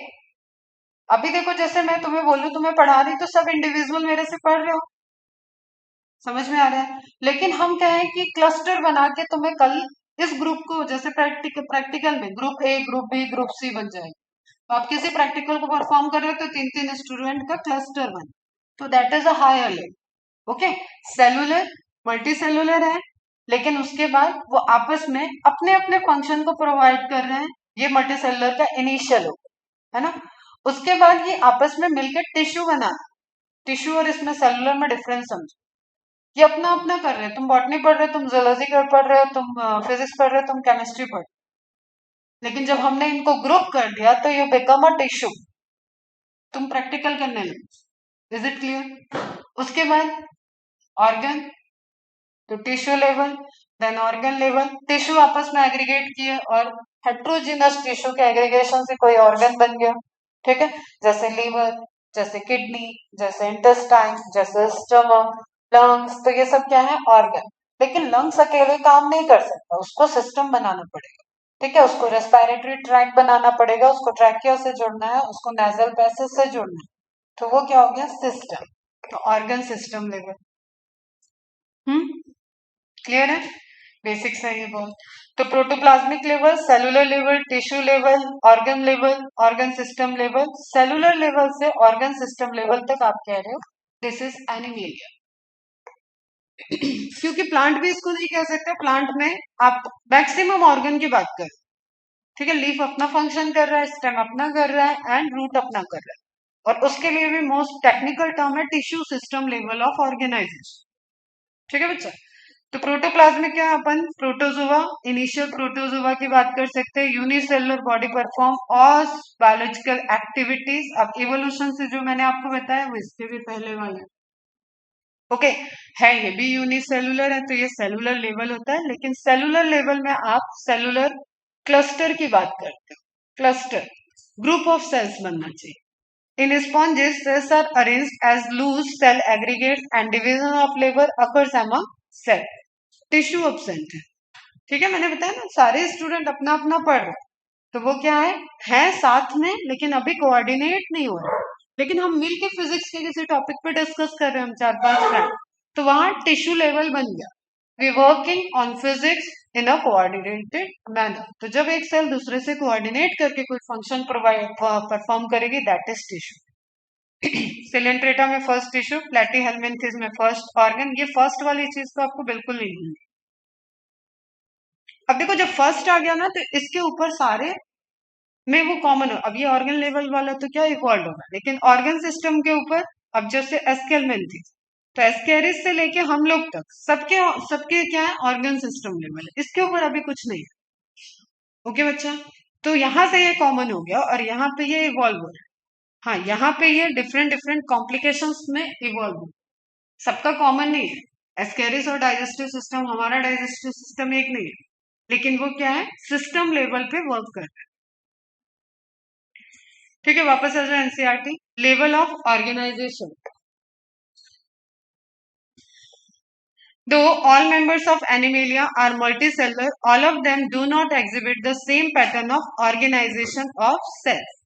अभी देखो जैसे मैं तुम्हें बोलूं, तुम्हें पढ़ा रही तो सब इंडिविजुअल मेरे से पढ़ रहे हो, समझ में आ रहा है। लेकिन हम कहें कि क्लस्टर बना के तुम्हें कल इस ग्रुप को, जैसे प्रैक्टिकल में group A, group B, group C बन जाएगी, तो आप किसी प्रैक्टिकल को परफॉर्म कर रहे हो तो 3-3 स्टूडेंट का क्लस्टर बने, तो that is a higher level. Okay, cellular, multicellular है, लेकिन उसके बाद वो आपस में अपने अपने फंक्शन को प्रोवाइड कर रहे हैं, ये मल्टी सेलुलर का इनिशियल हो, है ना। उसके बाद ये आपस में मिलकर टिश्यू बना, टिश्यू और इसमें सेलुलर में डिफरेंस समझो, ये अपना अपना कर रहे हो, तुम बॉटनी पढ़ रहे हो, तुम जूलॉजी पढ़ रहे हो, तुम फिजिक्स पढ़ रहे हो, तुम केमिस्ट्री पढ़ रहे हो, लेकिन जब हमने इनको ग्रुप कर दिया तो ये बिकम अ टिश्यू, तुम प्रैक्टिकल करने लगे। Is it clear? उसके बाद ऑर्गन, तो tissue level, then organ level, tissue आपस में एग्रीगेट किए और हेट्रोजीनस टिश्यू के एग्रीगेशन से कोई ऑर्गन बन गया, ठीक है, जैसे लीवर, जैसे किडनी, जैसे इंटेस्टाइन, जैसे स्टमक, लंग्स। तो ये सब क्या है? ऑर्गन। लेकिन लंग्स अकेले काम नहीं कर सकता, उसको सिस्टम बनाना पड़ेगा, ठीक है, उसको रेस्पिरेटरी ट्रैक बनाना पड़ेगा, उसको ट्रैकिया से जोड़ना है, उसको नेजल पैसेज से जोड़ना है, तो वो क्या हो गया? सिस्टम। तो ऑर्गन सिस्टम लेवल, क्लियर है? बेसिक्स है ये बहुत। तो protoplasmic level, cellular level, tissue level, organ level, organ system level, cellular level से ऑर्गन सिस्टम लेवल तक आप कह रहे हो दिस इज एनिमेलिया। क्योंकि प्लांट भी इसको नहीं कह सकते, प्लांट में आप मैक्सिमम ऑर्गन की बात कर, ठीक है, लीफ अपना फंक्शन कर रहा है, स्टेम अपना कर रहा है एंड रूट अपना कर रहा है, और उसके लिए भी मोस्ट टेक्निकल टर्म है tissue system level of organisation, ठीक है बच्चा। तो प्रोटोप्लाज्मिक क्या, अपन प्रोटोजोआ, इनिशियल प्रोटोजोआ की बात कर सकते हैं, unicellular body perform all biological activities. अब इवोल्यूशन से जो मैंने आपको बताया वो इसके भी पहले वाला, ओके, है ये भी यूनिसेलुलर है, तो ये सेलुलर लेवल होता है, लेकिन सेलुलर लेवल में आप सेलुलर क्लस्टर की बात करते हो, क्लस्टर ग्रुप ऑफ सेल्स बनना चाहिए। In sponges, cells are arranged as loose cell aggregates and division of labor occurs among cell. Tissue absent है, ठीक है, मैंने बताया ना सारे स्टूडेंट अपना अपना पढ़ रहे हैं, तो वो क्या है साथ में, लेकिन अभी कोऑर्डिनेट नहीं हो रहा, लेकिन हम मिल के फिजिक्स के किसी टॉपिक पे डिस्कस कर रहे हैं, हम 4-5 फ्रेंड, तो वहां टिश्यू लेवल बन गया। We working on physics in a coordinated manner. तो जब एक सेल दूसरे से कोऑर्डिनेट करके कोई फंक्शन प्रोवाइड परफॉर्म करेगी, दैट इज टिश्यू। सिलेंट्रेटा में फर्स्ट टिश्यू, प्लेटीहेलमिन्थेस में फर्स्ट ऑर्गन। ये फर्स्ट वाली चीज तो आपको बिल्कुल नहीं भूलनी। अब देखो, जब फर्स्ट आ गया ना, तो इसके ऊपर सारे में वो कॉमन हो। अब ये ऑर्गन लेवल वाला तो क्या इवॉल्व होगा, लेकिन ऑर्गन सिस्टम के ऊपर अब जैसे एस्केलमेंथिस, तो एस्केरिस से लेके हम लोग तक सबके सबके क्या है, ऑर्गन सिस्टम लेवल है। इसके ऊपर अभी कुछ नहीं है। ओके बच्चा, तो यहाँ से ये कॉमन हो गया और यहाँ पे ये इवॉल्व हो रहा है। हाँ, यहाँ पे ये डिफरेंट डिफरेंट कॉम्प्लिकेशंस में इवॉल्व हो, सबका कॉमन नहीं है। एस्केरिस और डाइजेस्टिव सिस्टम, हमारा डाइजेस्टिव सिस्टम एक नहीं है, लेकिन वो क्या है, सिस्टम लेवल पे वर्क कर रहा है। ठीक है, वापस आ जाए NCERT. Level of organisation. Though all members of Animalia are multicellular, all of them do not exhibit the same pattern of organization of cells.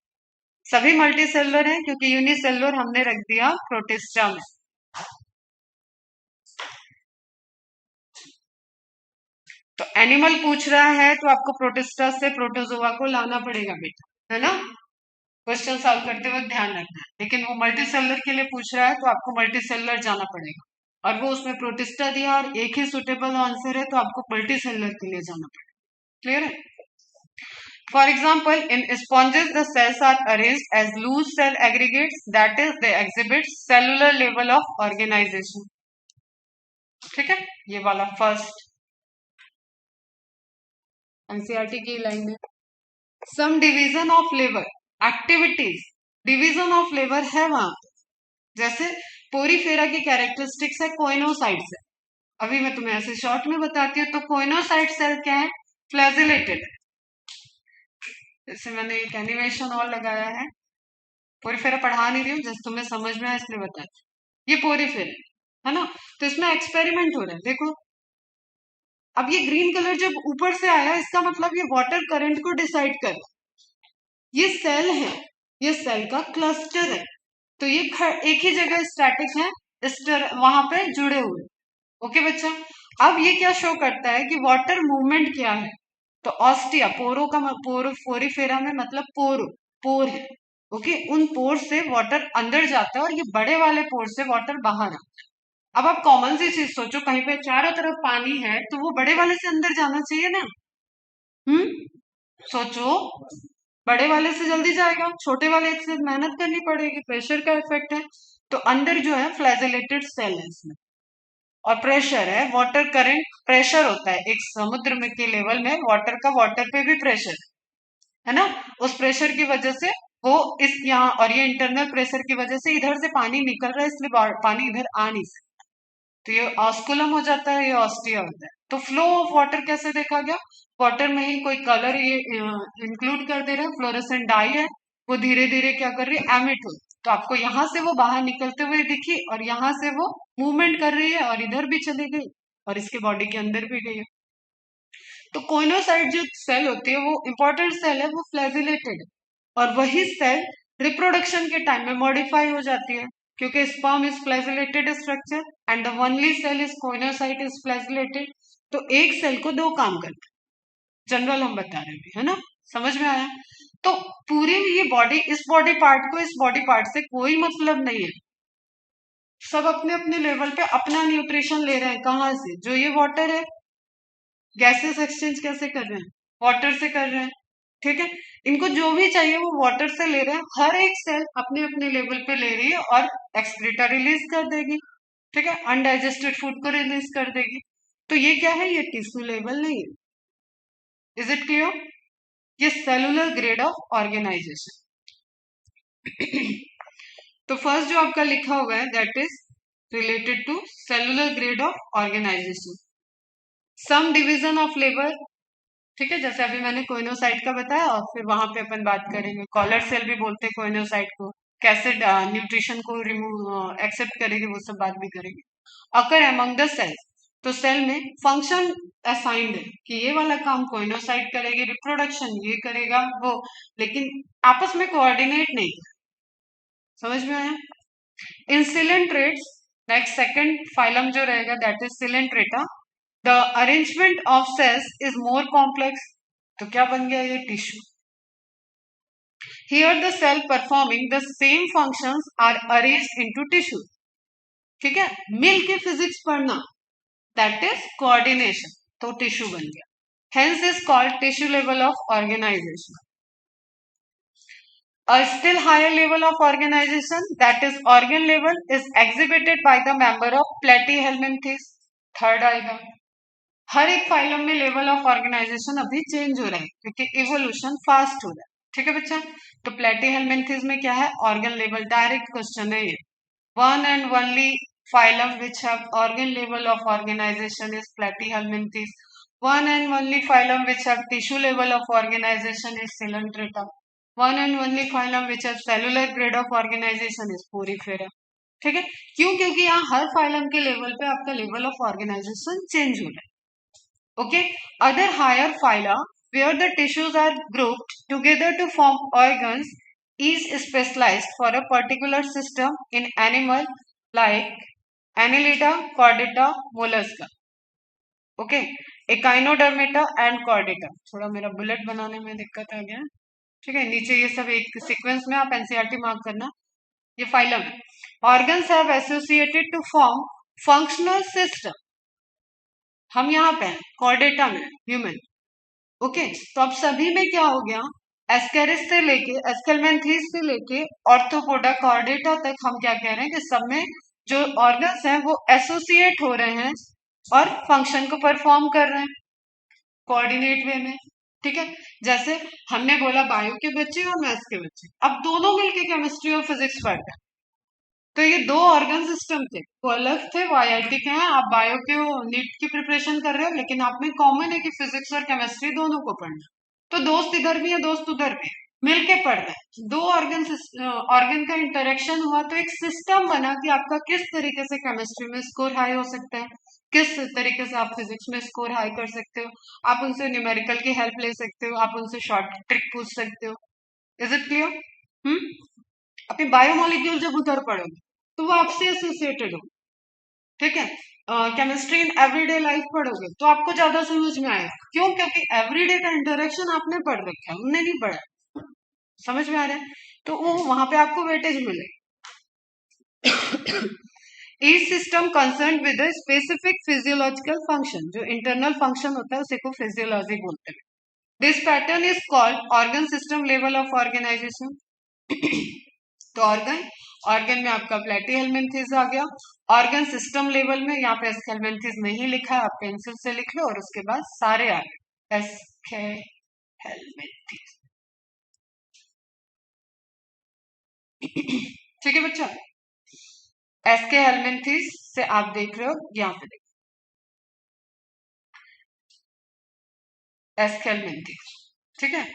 सभी मल्टीसेलुलर हैं क्योंकि यूनिसेलुलर हमने रख दिया प्रोटिस्टा में। तो एनिमल पूछ रहा है तो आपको प्रोटिस्टा से प्रोटोजोआ को लाना पड़ेगा बेटा, है ना। क्वेश्चन सॉल्व करते वक्त ध्यान रखना है। लेकिन वो मल्टीसेलुलर के लिए पूछ रहा है तो आपको मल्टीसेलुलर जाना पड़ेगा, और वो उसमें प्रोटिस्टा दिया और एक ही सुटेबल आंसर है, तो आपको मल्टीसेलुलर के लिए जाना पड़ेगा। क्लियर है? For example, in sponges, the cells are arranged as loose cell aggregates, that is, they exhibit cellular level of organization. ठीक है, ये वाला फर्स्ट एनसीईआरटी की लाइन है। Some division of labour activities, division of labour है वहां, जैसे Porifera की कैरेक्टरिस्टिक्स है कोइनोसाइट्स है। अभी मैं तुम्हें ऐसे शॉर्ट में बताती हूँ। तो कोइनोसाइट सेल क्या है, फ्लैजिलेटेड। जैसे मैंने एक एनिमेशन और लगाया है, पोरीफेरा पढ़ा नहीं रही हूँ, जैसे तुम्हें समझ में आए इसलिए बताया। ये पोरीफेरा है ना। तो इसमें एक्सपेरिमेंट हो रहा है, देखो। अब ये ग्रीन कलर जब ऊपर से आया, इसका मतलब ये वाटर करंट को डिसाइड कर, ये सेल है, ये सेल का क्लस्टर है। तो ये एक ही जगह स्टैटिक है, वहां पे जुड़े हुए। ओके बच्चा, अब ये क्या शो करता है कि वाटर मूवमेंट क्या है। तो ऑस्टिया, पोरो का पोरीफेरा में मतलब पोर है। ओके, उन पोर से वाटर अंदर जाता है और ये बड़े वाले पोर से वाटर बाहर आता है। अब आप कॉमन सी चीज सोचो, कहीं पे चारों तरफ पानी है तो वो बड़े वाले से अंदर जाना चाहिए ना। सोचो, बड़े वाले से जल्दी जाएगा, छोटे वाले से मेहनत करनी पड़ेगी, प्रेशर का इफेक्ट है। तो अंदर जो है फ्लैजिलेटेड सेल है इसमें, और प्रेशर है, वाटर करंट प्रेशर होता है एक समुद्र में के लेवल में, वाटर का वाटर पे भी प्रेशर है ना। उस प्रेशर की वजह से वो इस यहाँ, और ये इंटरनल प्रेशर की वजह से इधर से पानी निकल रहा है, इसलिए पानी इधर आ नहीं सकता। तो ये ऑस्कुलम हो जाता है, ये ऑस्टिया होता है। तो फ्लो ऑफ वाटर कैसे देखा गया, वाटर में ही कोई कलर ये इंक्लूड कर दे रहा है, फ्लोरेसेंट डाई है, वो धीरे धीरे क्या कर रही है, एमिट हो। तो आपको यहाँ से वो बाहर निकलते हुए दिखी, और यहाँ से वो मूवमेंट कर रही है और इधर भी चली गई और इसके बॉडी के अंदर भी गई है। तो कोइनोसाइट जो सेल होती है वो इंपॉर्टेंट सेल है, वो फ्लैजिलेटेड है, और वही सेल रिप्रोडक्शन के टाइम में मॉडिफाई हो जाती है, क्योंकि sperm is flagellated structure and the only cell is choanocyte is flagellated. तो एक सेल को दो काम करते हैं, जनरल हम बता रहे हैं, है ना, समझ में आया। तो पूरी ये बॉडी, इस बॉडी पार्ट को इस बॉडी पार्ट से कोई मतलब नहीं है, सब अपने अपने लेवल पे अपना न्यूट्रिशन ले रहे हैं। कहाँ से, जो ये वाटर है, गैसेस एक्सचेंज कैसे कर रहे हैं, वाटर से कर रहे हैं। ठीक है, इनको जो भी चाहिए वो वाटर से ले रहे हैं, हर एक सेल अपने अपने लेवल पे ले रही है और एक्सक्रीटा रिलीज कर देगी। ठीक है, अनडाइजेस्टेड फूड को रिलीज कर देगी। तो ये क्या है, ये टिश्यू लेवल नहीं है। Is it clear? ये सेलुलर ग्रेड ऑफ ऑर्गेनाइजेशन। तो फर्स्ट जो आपका लिखा हुआ है that is related to cellular grade of organisation. Some division of labour, ठीक है, जैसे अभी मैंने कोइनोसाइट का बताया, और फिर वहां पे अपन बात करेंगे, कॉलर सेल भी बोलते हैं कोइनोसाइट को, कैसे न्यूट्रिशन को रिमूव एक्सेप्ट करेंगे, वो सब बात भी करेंगे। अकर अमंग द सेल्स, तो सेल में फंक्शन असाइंड है कि ये वाला काम कोइनोसाइट करेगी, रिप्रोडक्शन ये करेगा वो, लेकिन आपस में कोऑर्डिनेट नहीं। समझ में आया? In coelenterates, next second phylum जो रहेगा that is Coelenterata. The arrangement of cells is more complex, तो क्या बन गया ये tissue. Here the cell performing the same functions are arranged into tissue. ठीक है, मिल के फिजिक्स पढ़ना, दैट इज कोऑर्डिनेशन, तो टिश्यू बन गया. Hence is called tissue level of organization. A still higher level of organization, that is organ level, is exhibited by the member of Platyhelminthes. Third आएगा. हर एक फाइलम में level of organisation अभी change हो रहा है क्योंकि इवोल्यूशन फास्ट हो रहा है. ठीक है बच्चा, तो प्लेटीहेल्मिन्थेस में क्या है, ऑर्गन लेवल. डायरेक्ट क्वेश्चन है ये. One and only phylum which have organ level of organization is Platyhelminthes. One and only phylum which have tissue level of organization is Coelenterata. One and only phylum which have cellular grade of organization is Porifera. ठीक है, क्यों, क्योंकि यहाँ हर phylum के level पे आपका level of organisation change हो रहा है. Okay, other higher phyla where the tissues are grouped together to form organs is specialized for a particular system in animal like Annelida, Chordata, Mollusca. Okay, echinodermata and Chordata. थोड़ा मेरा bullet बनाने में दिक्कत आ गया. ठीक है, नीचे ये सब एक सीक्वेंस में आप एनसीईआरटी मार्क करना. ये फाइलम है. Organs have associated to form functional system. हम यहाँ पे हैं कॉर्डेटा में, ह्यूमन. ओके, तो अब सभी में क्या हो गया, एस्केरिस से लेके एस्केलमेंथीस से लेके ऑर्थोपोडा कॉर्डेटा तक हम क्या कह रहे हैं कि सब में जो ऑर्गन्स हैं वो एसोसिएट हो रहे हैं और फंक्शन को परफॉर्म कर रहे हैं कोऑर्डिनेट वे में. ठीक है, जैसे हमने बोला बायो के बच्चे और मैथ्स के बच्चे, अब दोनों मिलके केमिस्ट्री और फिजिक्स पढ़ते हैं. तो ये दो ऑर्गन सिस्टम थे, वो अलग थे, वो आईआईटी के हैं. आप बायो के नीट की प्रिपरेशन कर रहे हो, लेकिन आप में कॉमन है कि फिजिक्स और केमिस्ट्री दोनों को पढ़ना. तो दोस्त इधर भी है, दोस्त उधर भी है, मिलके पढ़ रहे हैं. दो ऑर्गन का इंटरेक्शन हुआ तो एक सिस्टम बना कि आपका किस तरीके से केमिस्ट्री में स्कोर हाई हो सकता है, किस तरीके से आप फिजिक्स में स्कोर हाई कर सकते हो. आप उनसे न्यूमेरिकल की हेल्प ले सकते हो, आप उनसे शॉर्ट ट्रिक पूछ सकते हो. Is it clear? अपनी बायोमोलिक्यूल जब उधर पढ़ोगे तो वो आपसे एसोसिएटेड हो. ठीक है, केमिस्ट्री इन एवरीडे लाइफ पढ़ोगे तो आपको ज्यादा समझ में आएगा. क्यों? क्योंकि एवरीडे का इंटरेक्शन आपने पढ़ रखा है, उनने नहीं पढ़ा. समझ में आ रहा है? तो वो वहां पे आपको वेटेज मिलेगा. Each system concerned with a specific physiological function, जो internal function होता है उसी को physiology बोलते हैं. This pattern is called organ system level of organization. तो ऑर्गन में आपका प्लेटीहेल्मिन्थेस आ गया. ऑर्गन सिस्टम लेवल में यहाँ पे एस्केलमेंथेस नहीं लिखा है, आप पेंसिल से लिख लो और उसके बाद सारे आ गए एस्केलमेंथेस. ठीक है बच्चा, एस्केलमेंथेस से आप देख रहे हो, यहाँ पे देखो एस्केलमेंथेस. ठीक है,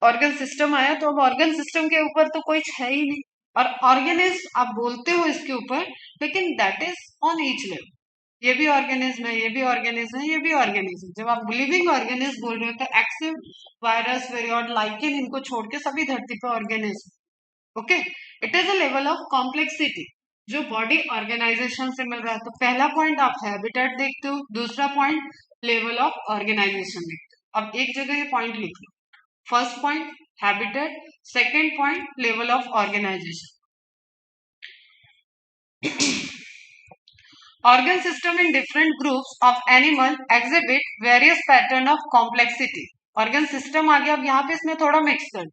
ऑर्गन सिस्टम आया, तो अब ऑर्गन सिस्टम के ऊपर तो कुछ है ही नहीं. और ऑर्गेनिज्म आप बोलते हो इसके ऊपर, लेकिन that is on each level. ये भी ऑर्गेनिज्म है, ये भी ऑर्गेनिज्म है, ये भी ऑर्गेनिज्म. जब आप लिविंग ऑर्गेनिज्म बोल रहे हो तो एक्सिव, वायरस, वेरियोड, लाइकेन, इनको छोड़ के सभी धरती पे organism. Okay, it is a level of complexity जो बॉडी ऑर्गेनाइजेशन से मिल रहा है. तो पहला पॉइंट आप हैबिटेट देखते हो, दूसरा पॉइंट लेवल ऑफ ऑर्गेनाइजेशन देखते हो. अब एक जगह ये पॉइंट लिख लो. First point habitat, second point level of organisation. Organ system in different groups of animal exhibit various pattern of complexity. Organ system आ गया. अब यहाँ पे इसमें थोड़ा मिक्स कर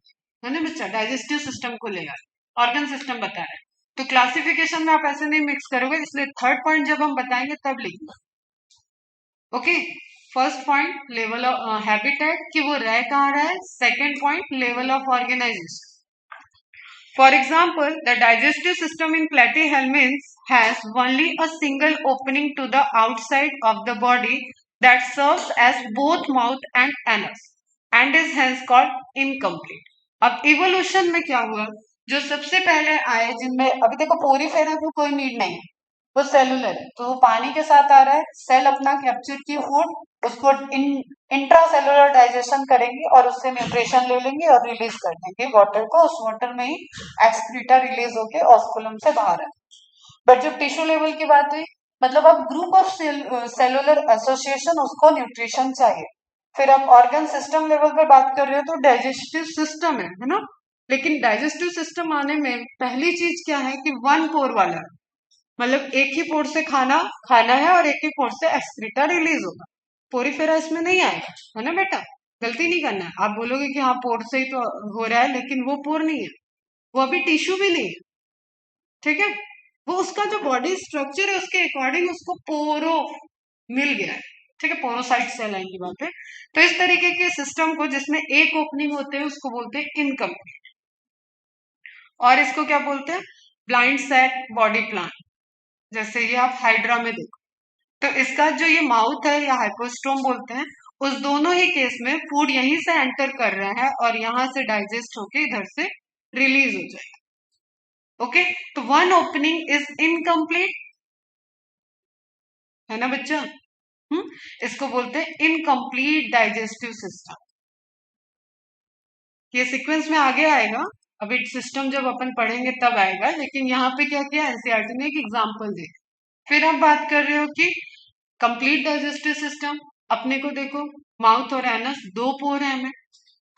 है ना बच्चा, डाइजेस्टिव सिस्टम को लेगा, ऑर्गन सिस्टम बता रहे हैं. तो क्लासिफिकेशन में आप ऐसे नहीं मिक्स करोगे, इसलिए थर्ड पॉइंट जब हम बताएंगे तब लिखना. Okay, first point level of habitat कि वो रह कहाँ रहा है. Second point level of organisation. For example, the digestive system in platyhelminths has only a single opening to the outside of the body that serves as both mouth and anus and is hence called incomplete. अब evolution में क्या हुआ, जो सबसे पहले आए जिनमें, अभी देखो पोरीफेरा को कोई नीड नहीं है, वो सेलुलर है, तो वो पानी के साथ आ रहा है. सेल अपना कैप्चर की फूड उसको इंट्रासेलुलर डाइजेशन करेंगे और उससे न्यूट्रिशन ले लेंगे और रिलीज कर देंगे वाटर को. उस वाटर में ही एक्सक्रीटा रिलीज होके ऑस्कुलम से बाहर है. बट जब टिश्यू लेवल की बात हुई मतलब अब ग्रुप ऑफ सेलुलर एसोसिएशन, उसको न्यूट्रिशन चाहिए। फिर आप ऑर्गन सिस्टम लेवल पे बात कर रहे हो तो डाइजेस्टिव सिस्टम है ना। लेकिन डाइजेस्टिव सिस्टम आने में पहली चीज क्या है कि वन पोर वाला है। मतलब एक ही पोर से खाना खाना है और एक ही पोर से एक्सक्रीटा रिलीज होगा। पोरीफेरा इसमें नहीं आएगा, है ना बेटा। गलती नहीं करना है। आप बोलोगे कि हाँ पोर से ही तो हो रहा है, लेकिन वो पोर नहीं है, वो अभी टिश्यू भी नहीं है। ठीक है, वो उसका जो बॉडी स्ट्रक्चर है उसके अकॉर्डिंग उसको पोरो मिल गया है। ठीक है, पोरोसाइट सेल आएंगी वहां पे। तो इस तरीके के सिस्टम को जिसमें एक ओपनिंग होते हैं उसको बोलते हैं इनकम्प्लीट। और इसको क्या बोलते हैं, ब्लाइंड सैक बॉडी प्लान। जैसे ये आप हाइड्रा में देखो, तो इसका जो ये माउथ है या हाइपोस्टोम बोलते हैं, उस दोनों ही केस में फूड यहीं से एंटर कर रहा है और यहां से डाइजेस्ट होके इधर से रिलीज हो जाएगा। ओके, तो वन ओपनिंग इज इनकम्प्लीट, है ना बच्चा। इसको बोलते हैं इनकम्प्लीट डाइजेस्टिव सिस्टम। ये सीक्वेंस में आगे आएगा, अभी सिस्टम जब अपन पढ़ेंगे तब आएगा, लेकिन यहाँ पे क्या किया एनसीईआरटी ने, एक एग्जाम्पल दे। फिर आप बात कर रहे हो कि कंप्लीट डाइजेस्टिव सिस्टम, अपने को देखो माउथ और एनस दो पोर है हमें।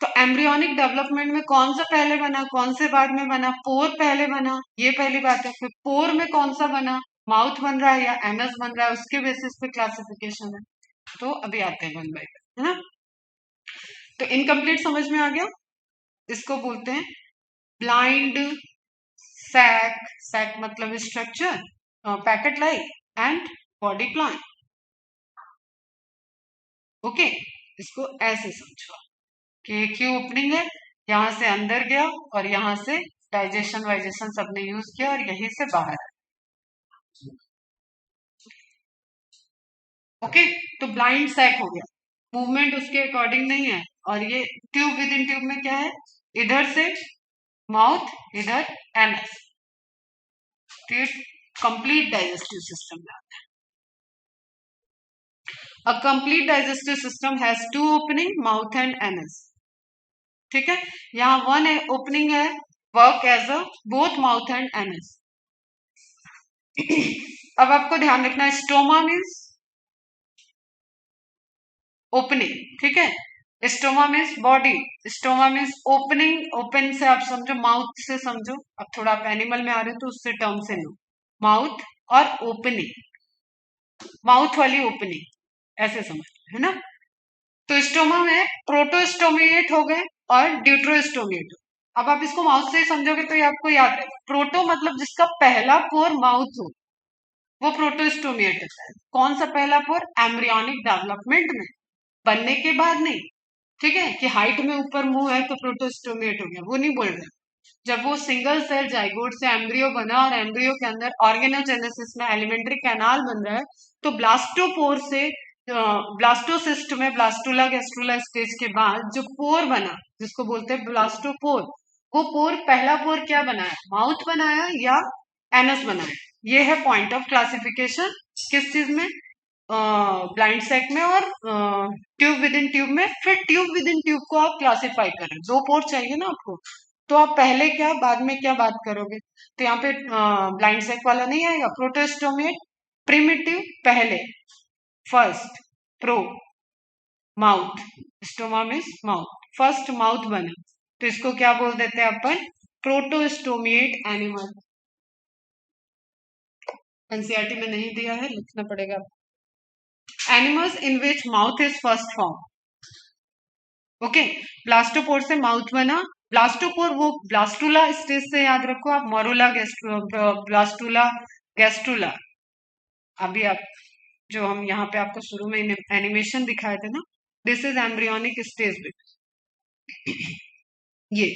तो एम्ब्रियोनिक डेवलपमेंट में कौन सा पहले बना कौन से बाद में बना, पोर पहले बना, ये पहली बात है। फिर पोर में कौन सा बना, माउथ बन रहा है या एनस बन रहा है, उसके बेसिस पे क्लासिफिकेशन है। तो अभी आते हैं वन बाय वन, है ना। तो इनकम्प्लीट समझ में आ गया। इसको बोलते हैं ब्लाइंड सैक, सैक मतलब structure, packet like, and body plan. Okay, इसको ऐसे समझो कि एक ही ओपनिंग है, यहां से अंदर गया और यहां से डाइजेशन वाइजेशन सबने यूज किया और यहीं से बाहर। ओके, तो ब्लाइंड सैक हो गया, मूवमेंट उसके अकॉर्डिंग नहीं है। और ये ट्यूब विद इन ट्यूब में क्या है, इधर से माउथ, इधर एनस, कंप्लीट डाइजेस्टिव सिस्टम में आता है। A complete digestive system has two opening, mouth and anus. ठीक है, यहाँ वन ओपनिंग है, work as a both mouth and anus. अब आपको ध्यान रखना है, स्टोमा मीन्स ओपनिंग। ठीक है, stoma means body, stoma means opening. Open से आप समझो, माउथ से समझो। अब थोड़ा आप एनिमल में आ रहे हो तो उससे टर्म से लो, माउथ और ओपनिंग, माउथ वाली ओपनिंग ऐसे समझ, है ना। तो स्टोमा में प्रोटोस्टोमिएट हो गए और ड्यूट्रोस्टोमिएट। अब आप इसको माउथ से ही समझोगे तो ये आपको याद है, प्रोटो मतलब जिसका पहला पोर माउथ हो, वो प्रोटोस्टोमिएट होता है। कौन सा पहला पोर, एम्ब्रियोनिक डेवलपमेंट में, बनने के बाद नहीं। ठीक है, कि हाइट में ऊपर मुंह है तो प्रोटोस्टोमिएट हो गया, वो नहीं बोल रहे। जब वो सिंगल सेल जाइगोट से एम्ब्रियो बना और एम्ब्रियो के अंदर ऑर्गेनोजेनेसिस में एलिमेंट्री कैनाल बन रहा है, तो ब्लास्टोपोर से ब्लास्टोसिस्ट में ब्लास्टुला गैस्ट्रुला स्टेज के बाद जो पोर बना, जिसको बोलते हैं ब्लास्टोपोर, वो पोर पहला पोर क्या बनाया, माउथ बनाया या एनस बनाया। ये है पॉइंट ऑफ क्लासिफिकेशन किस चीज में, ब्लाइंड सेक में और ट्यूब विद इन ट्यूब में। फिर ट्यूब विद इन ट्यूब को आप क्लासिफाई करें, दो पोर चाहिए ना आपको, तो आप पहले क्या बाद में क्या बात करोगे। तो यहाँ पे ब्लाइंड सेक वाला नहीं आएगा, प्रोटोस्टोमिएट प्रिमिटिव पहले, first pro, mouth, stoma means mouth, first mouth बना, तो इसको क्या बोल देते हैं अपन, प्रोटोस्टोमिएट एनिमल। एनसीईआरटी में नहीं दिया है, लिखना पड़ेगा। Animals in which mouth is first form. Okay, blastopore से माउथ बना, ब्लास्टोपोर वो ब्लास्टुला स्टेज से याद रखो आप, मोरुला ब्लास्टुला गैस्ट्रुला। अभी आप जो हम यहाँ पे आपको शुरू में एनिमेशन दिखाए थे ना, दिस इज एम्ब्रियोनिक स्टेज में, ये।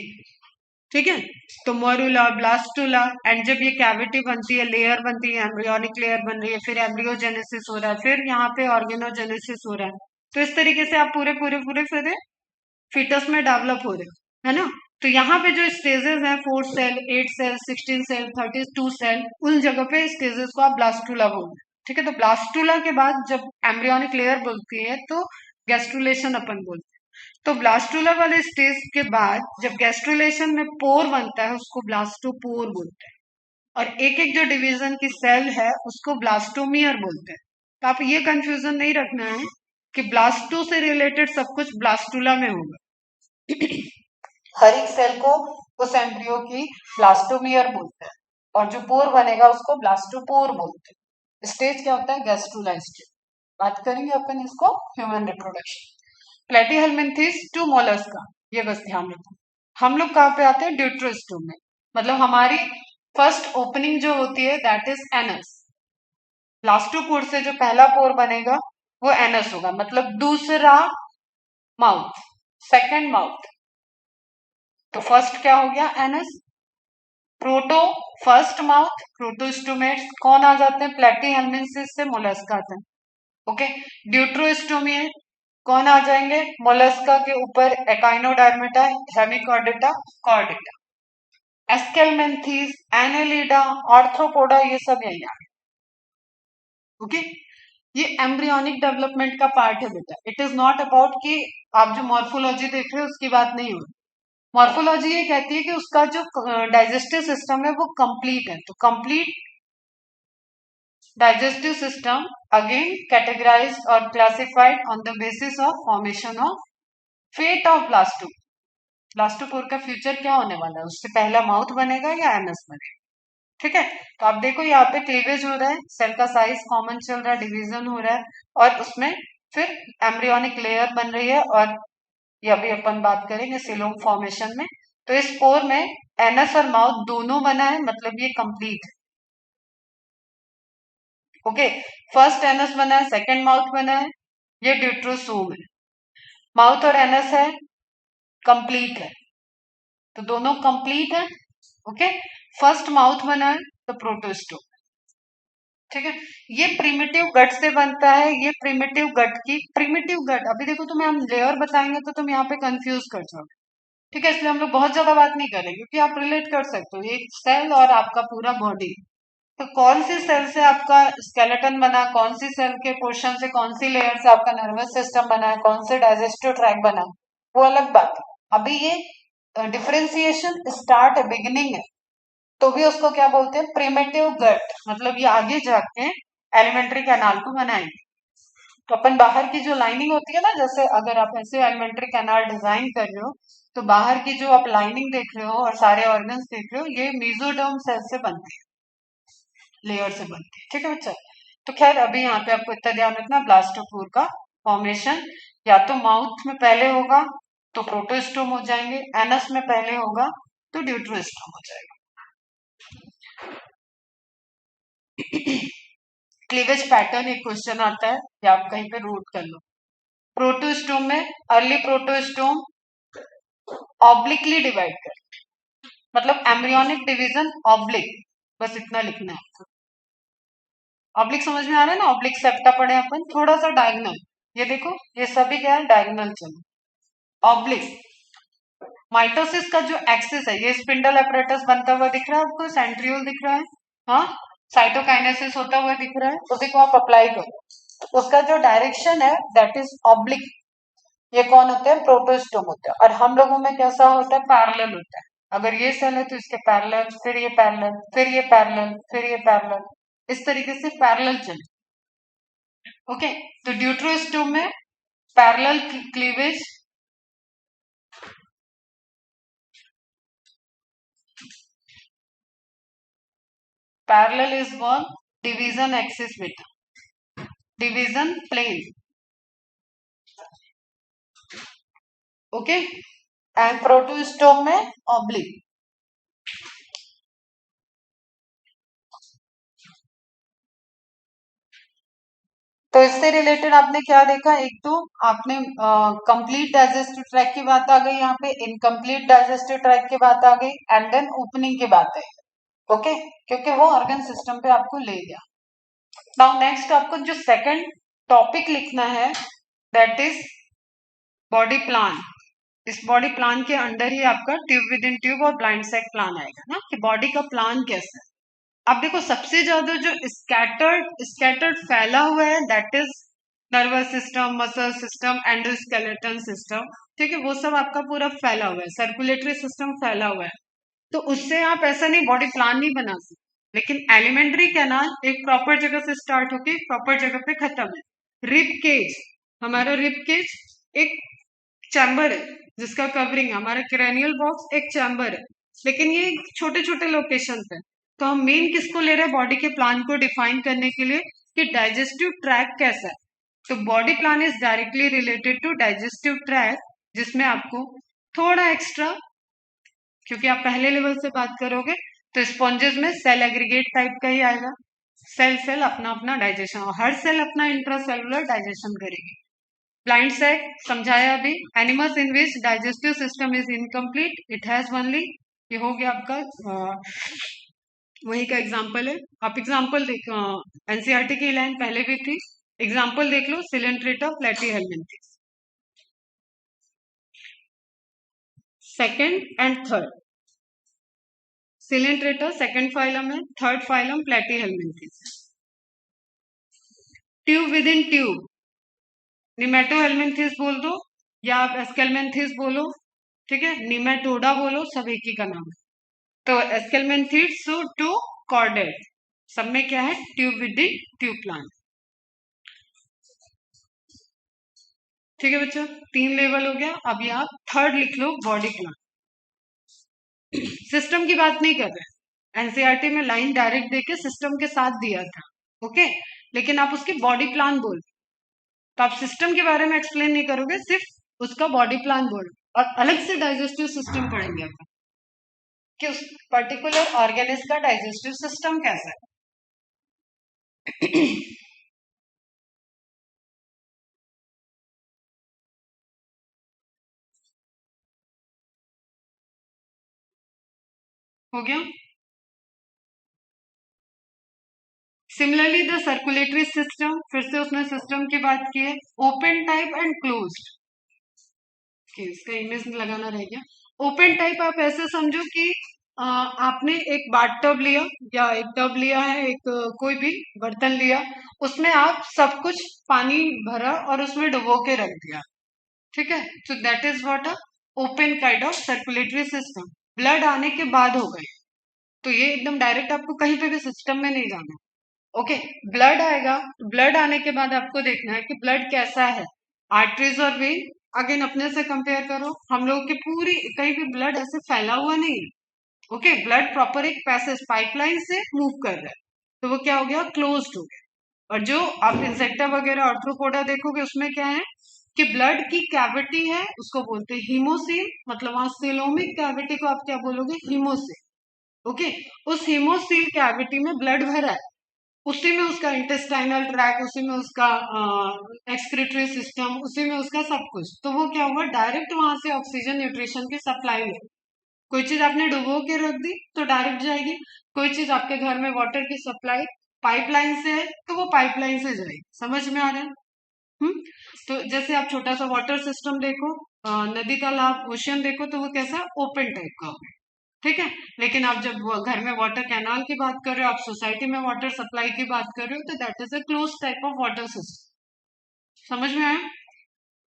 ठीक है, तो मोरुला ब्लास्टुला, एंड जब ये कैविटी बनती है, लेयर बनती है, एम्ब्रियोनिक लेयर बन रही है, फिर एम्ब्रियोजेनेसिस हो रहा है, फिर यहाँ पे ऑर्गेनोजेनेसिस हो रहा है। तो इस तरीके से आप पूरे पूरे पूरे फिर फीटस में डेवलप हो रहे, है ना। तो यहाँ पे जो स्टेजेस हैं, 4 सेल, 8 सेल, 16 सेल, 32 सेल, उन जगह पे स्टेजेस को आप ब्लास्टुला बोलते हैं। ठीक है, तो ब्लास्टुला के बाद जब एम्ब्रियोनिक लेयर बनती है तो गैस्ट्रुलेशन अपन बोलते हैं। तो ब्लास्टुला वाले स्टेज के बाद जब गैस्ट्रुलेशन में पोर बनता है उसको ब्लास्टोपोर बोलते हैं। और एक एक जो डिवीजन की सेल है उसको ब्लास्टोमियर बोलते हैं। तो आप ये कंफ्यूजन नहीं रखना है कि ब्लास्टो से रिलेटेड सब कुछ ब्लास्टुला में होगा। हर एक सेल को उस एम्ब्रियो की ब्लास्टोमियर बोलते हैं, और जो पोर बनेगा उसको ब्लास्टोपोर बोलते हैं। स्टेज क्या होता है? Gastrula stage. बात करेंगे अपन इसको human reproduction. Platyhelminthes to Mollusca, ये बस ध्यान रखो। हम लोग कहाँ पे आते हैं? ड्यूट्रोस्टोम में। मतलब हमारी फर्स्ट ओपनिंग जो होती है दैट इज एनस। ब्लास्टोपोर से जो पहला पोर बनेगा वो एनस होगा, मतलब दूसरा माउथ, सेकंड माउथ। तो फर्स्ट क्या हो गया? एनस। प्रोटो फर्स्ट माउथ, प्रोटोस्टोमेट्स कौन आ जाते हैं? प्लेटीहेल्मिन्थेस से मोलस्का आते हैं। ओके। ड्यूट्रोस्टोमियर कौन आ जाएंगे? मोलस्का के ऊपर echinodermata, Hemichordata, Chordata. Aschelminthes, Annelida, arthropoda, ये सब यही आ गए। ओके। ये एम्ब्रियोनिक डेवलपमेंट का पार्ट है बेटा। इट इज नॉट अबाउट कि आप जो मॉर्फोलॉजी देख रहे हो उसकी बात नहीं हो रही। मॉर्फोलॉजी ये कहती है कि उसका जो डाइजेस्टिव सिस्टम है वो कंप्लीट है। तो complete digestive system again categorized or classified on the basis of formation of fate of blastopore. Blastopore का फ्यूचर क्या होने वाला है? उससे पहला माउथ बनेगा या एनस बनेगा? ठीक है। तो आप देखो यहाँ पे क्लीवेज हो रहा है, सेल का साइज कॉमन चल रहा है, डिवीजन हो रहा है, और उसमें फिर एम्ब्रियोनिक लेयर बन रही है, और ये अभी अपन बात करेंगे सिलोम फॉर्मेशन में। तो इस पोर में एनस और माउथ दोनों बना है, मतलब ये कंप्लीट है। ओके। फर्स्ट एनस बना है, सेकंड माउथ बना है, ये ड्यूट्रोसोम है। माउथ और एनस है, कंप्लीट है, तो दोनों कंप्लीट है। ओके। फर्स्ट माउथ बना है तो प्रोटोस्टोम। ठीक है। ये प्रिमिटिव गट से बनता है। ये प्रिमिटिव गट की प्रिमिटिव गट, अभी देखो तुम्हें हम लेयर बताएंगे तो तुम यहाँ पे कंफ्यूज कर जाओगे। ठीक है, इसलिए हम लोग बहुत ज्यादा बात नहीं करेंगे, क्योंकि आप रिलेट कर सकते हो एक सेल और आपका पूरा बॉडी। तो कौन सी सेल से आपका स्केलेटन बना, कौन सी सेल के पोर्शन से, कौन सी लेयर से आपका नर्वस सिस्टम बना है, कौन से डाइजेस्टिव ट्रैक्ट बना, वो अलग बात है। अभी ये डिफरेंशिएशन स्टार्ट है, बिगिनिंग है, तो भी उसको क्या बोलते हैं? प्रिमिटिव गट। मतलब ये आगे जाके एलिमेंट्री कैनाल को बनाएंगे। तो अपन बाहर की जो लाइनिंग होती है ना, जैसे अगर आप ऐसे एलिमेंट्री कैनाल डिजाइन कर रहे हो तो बाहर की जो आप लाइनिंग देख रहे हो और सारे ऑर्गन्स देख रहे हो, ये मेसोडर्म सेल से बनती है, लेयर से बनती है। ठीक है बच्चा। तो खैर अभी यहाँ पे आपको इतना ध्यान रखना, ब्लास्टोपोर का फॉर्मेशन या तो माउथ में पहले होगा तो प्रोटोस्टोम हो जाएंगे, एनस में पहले होगा तो ड्यूट्रोस्टोम हो जाएगा। क्लीवेज पैटर्न एक क्वेश्चन आता है या आप कहीं पे नोट कर लो। प्रोटोस्टोम में अर्ली प्रोटोस्टोम ऑब्लिकली डिवाइड कर, मतलब एम्ब्रियोनिक डिवीजन ऑब्लिक, बस इतना लिखना है। ऑब्लिक समझ में आ रहा है ना? ऑब्लिक सेप्टा पढ़े अपन, थोड़ा सा डायगोनल। ये देखो ये सभी क्या है? डायगोनल चलो। ऑब्लिक माइटोसिस का जो एक्सिस है, ये स्पिंडल एपरेटस बनता हुआ दिख रहा है आपको, सेंट्रियोल दिख रहा है, हाँ, साइटोकाइनेसिस होता हुआ दिख रहा है, उसी को आप अप्लाई करो। उसका जो डायरेक्शन है दैट इज ऑब्लिक। ये कौन होते हैं? प्रोटोस्टोम होते हैं। और हम लोगों में कैसा होता है? पैरेलल होता है। अगर ये सेल है तो इसके पैरेलल, फिर ये पैरेलल, फिर ये पैरेलल, फिर ये पैरेलल, इस तरीके से पैरेलल चले। ओके। तो ड्यूट्रोस्टोम में parallel cleavage, parallel is one, division axis बेटा, division plane. Okay. And protostome में ऑब्लिक। तो इससे रिलेटेड आपने क्या देखा? एक तो आपने कंप्लीट डाइजेस्टिव ट्रैक की बात आ गई, यहाँ पे इनकम्प्लीट डाइजेस्टिव ट्रैक की बात आ गई, एंड देन ओपनिंग की बात आई। ओके। क्योंकि वो ऑर्गन सिस्टम पे आपको ले गया। नाउ नेक्स्ट आपको जो सेकंड टॉपिक लिखना है दैट इज बॉडी प्लान। इस बॉडी प्लान के अंडर ही आपका ट्यूब विद इन ट्यूब और ब्लाइंड सेक प्लान आएगा ना, कि बॉडी का प्लान कैसा है। अब देखो सबसे ज्यादा जो स्कैटर्ड स्कैटर्ड फैला हुआ है that is nervous system, muscle system, endoskeleton system. ठीक है, वो सब आपका पूरा फैला हुआ है, सर्कुलेटरी सिस्टम फैला हुआ है। तो उससे आप ऐसा नहीं बॉडी प्लान नहीं बना सकते, लेकिन एलिमेंट्री कैनाल एक प्रॉपर जगह से स्टार्ट होके एक प्रॉपर जगह पे खत्म है। रिब केज, हमारा रिब केज एक चैम्बर है जिसका कवरिंग, हमारा क्रेनियल बॉक्स एक चैम्बर है, लेकिन ये छोटे छोटे लोकेशन पे। तो हम मेन किसको ले रहे हैं बॉडी के प्लान को डिफाइन करने के लिए कि डाइजेस्टिव ट्रैक कैसा है। तो body plan is directly related to digestive track, जिसमें आपको थोड़ा एक्स्ट्रा, क्योंकि आप पहले लेवल से बात करोगे तो स्पॉन्जेस में सेल एग्रीगेट टाइप का ही आएगा। सेल सेल अपना अपना डाइजेशन, और हर सेल अपना इंट्रासेलुलर डाइजेशन करेगी। ब्लाइंड सेट समझाया अभी। Animals in which digestive system is incomplete, it has only, ये हो गया आपका वही का एग्जाम्पल है। आप एग्जाम्पल देख, एनसीईआरटी की लाइन पहले भी थी, एग्जाम्पल देख लो, coelenterata platyhelminthes. Second and third, coelenterata second phylum है, third phylum platyhelminthes. Tube within tube, nemathelminthes बोल दो या आप एस्केल्मेंथिस बोलो, ठीक है, निमेटोडा बोलो, सब एक ही का नाम है। तो एस्केल्मेंथिस टू कॉर्डेट, सब में क्या है, tube within tube plant. ठीक है बच्चों, 3 लेवल हो गया। अब यहाँ थर्ड लिख लो, बॉडी प्लान। सिस्टम की बात नहीं कर रहे, एनसीईआरटी में लाइन डायरेक्ट देके सिस्टम के साथ दिया था, ओके, लेकिन आप उसकी बॉडी प्लान बोल, तो आप सिस्टम के बारे में एक्सप्लेन नहीं करोगे, सिर्फ उसका बॉडी प्लान बोल, और अलग से डाइजेस्टिव सिस्टम पढ़ेंगे अपन कि उस पर्टिकुलर ऑर्गेनिज्म का डाइजेस्टिव सिस्टम कैसा है। हो गया। सिमिलरली द सर्कुलेटरी सिस्टम, फिर से उसने सिस्टम की बात की है, ओपन टाइप एंड क्लोज्ड। इसका इमेज लगाना रह गया। ओपन टाइप आप ऐसे समझो कि आपने एक बाथटब लिया या एक टब लिया है, एक कोई भी बर्तन लिया, उसमें आप सब कुछ पानी भरा और उसमें डुबो के रख दिया, ठीक है, तो that is what a open kind of circulatory system. Blood आने के बाद हो गए, तो ये एकदम डायरेक्ट आपको कहीं पे भी सिस्टम में नहीं जाना, ओके। ब्लड आएगा, ब्लड आने के बाद आपको देखना है कि ब्लड कैसा है, आर्टरीज और वेन, अगेन अपने से कंपेयर करो, हम लोग की पूरी कहीं भी ब्लड ऐसे फैला हुआ नहीं है, ओके, ब्लड प्रॉपर एक पैसेज पाइपलाइन से मूव कर रहा है, तो वो क्या हो गया, क्लोज्ड हो गया। और जो आप इंसेक्टा वगैरह आर्थ्रोपोडा देखोगे उसमें क्या है कि ब्लड की कैविटी है, उसको बोलते हैं हीमोसील, मतलब वहां सिलोमिक कैविटी को आप क्या बोलोगे, हीमोसील, ओके। उस हीमोसील कैविटी में ब्लड भरा है, उसी में उसका इंटेस्टाइनल ट्रैक, उसी में उसका एक्सक्रीटरी सिस्टम, उसी में उसका सब कुछ, तो वो क्या हुआ, डायरेक्ट वहां से ऑक्सीजन न्यूट्रिशन की सप्लाई है। कोई चीज आपने डुबो के रख दी तो डायरेक्ट जाएगी, कोई चीज आपके घर में वाटर की सप्लाई पाइपलाइन से है तो वो पाइपलाइन से जाएगी। समझ में आ रहा है? तो जैसे आप छोटा सा वाटर सिस्टम देखो, नदी तालाब ओशियन देखो, तो वो कैसा ओपन टाइप का होगा, ठीक है। लेकिन आप जब घर में वाटर कैनाल की बात कर रहे हो, आप सोसाइटी में वाटर सप्लाई की बात कर रहे हो, तो that is a close type of water system. समझ में आया?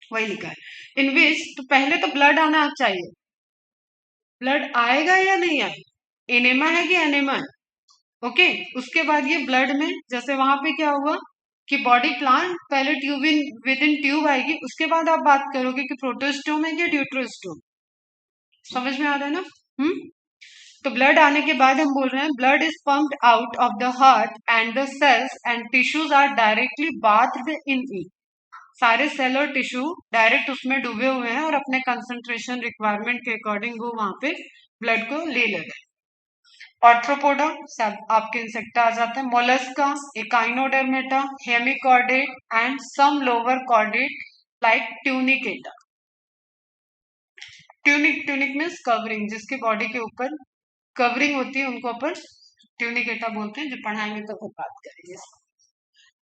वही लिखा है इन विच, तो पहले तो ब्लड आना चाहिए, ब्लड आएगा या नहीं आएगा, एनेमा है कि एनेमा है, ओके। उसके बाद ये ब्लड में जैसे वहां पे क्या हुआ कि बॉडी प्लान पहले tube in with in tube आएगी, उसके बाद आप बात करोगे कि प्रोटोस्टोम है कि ड्यूट्रोस्टोम। समझ में आ रहा है ना? तो ब्लड आने के बाद हम बोल रहे हैं blood is pumped out of the heart and the cells and tissues are directly bathed in it. सारे सेल और टिश्यू डायरेक्ट उसमें डूबे हुए हैं और अपने कंसंट्रेशन रिक्वायरमेंट के अकॉर्डिंग वो वहां पे ब्लड को ले रहे हैं। आर्थ्रोपोडा सब आपके इंसेक्टा आ जाते हैं, mollusca, echinodermata, hemichordate and some lower chordate like tunicata. Tunic means covering, जिसकी बॉडी के ऊपर कवरिंग होती है उनको अपन ट्यूनिकेटा बोलते हैं, जो पढ़ाएंगे तो फिर बात करेंगे।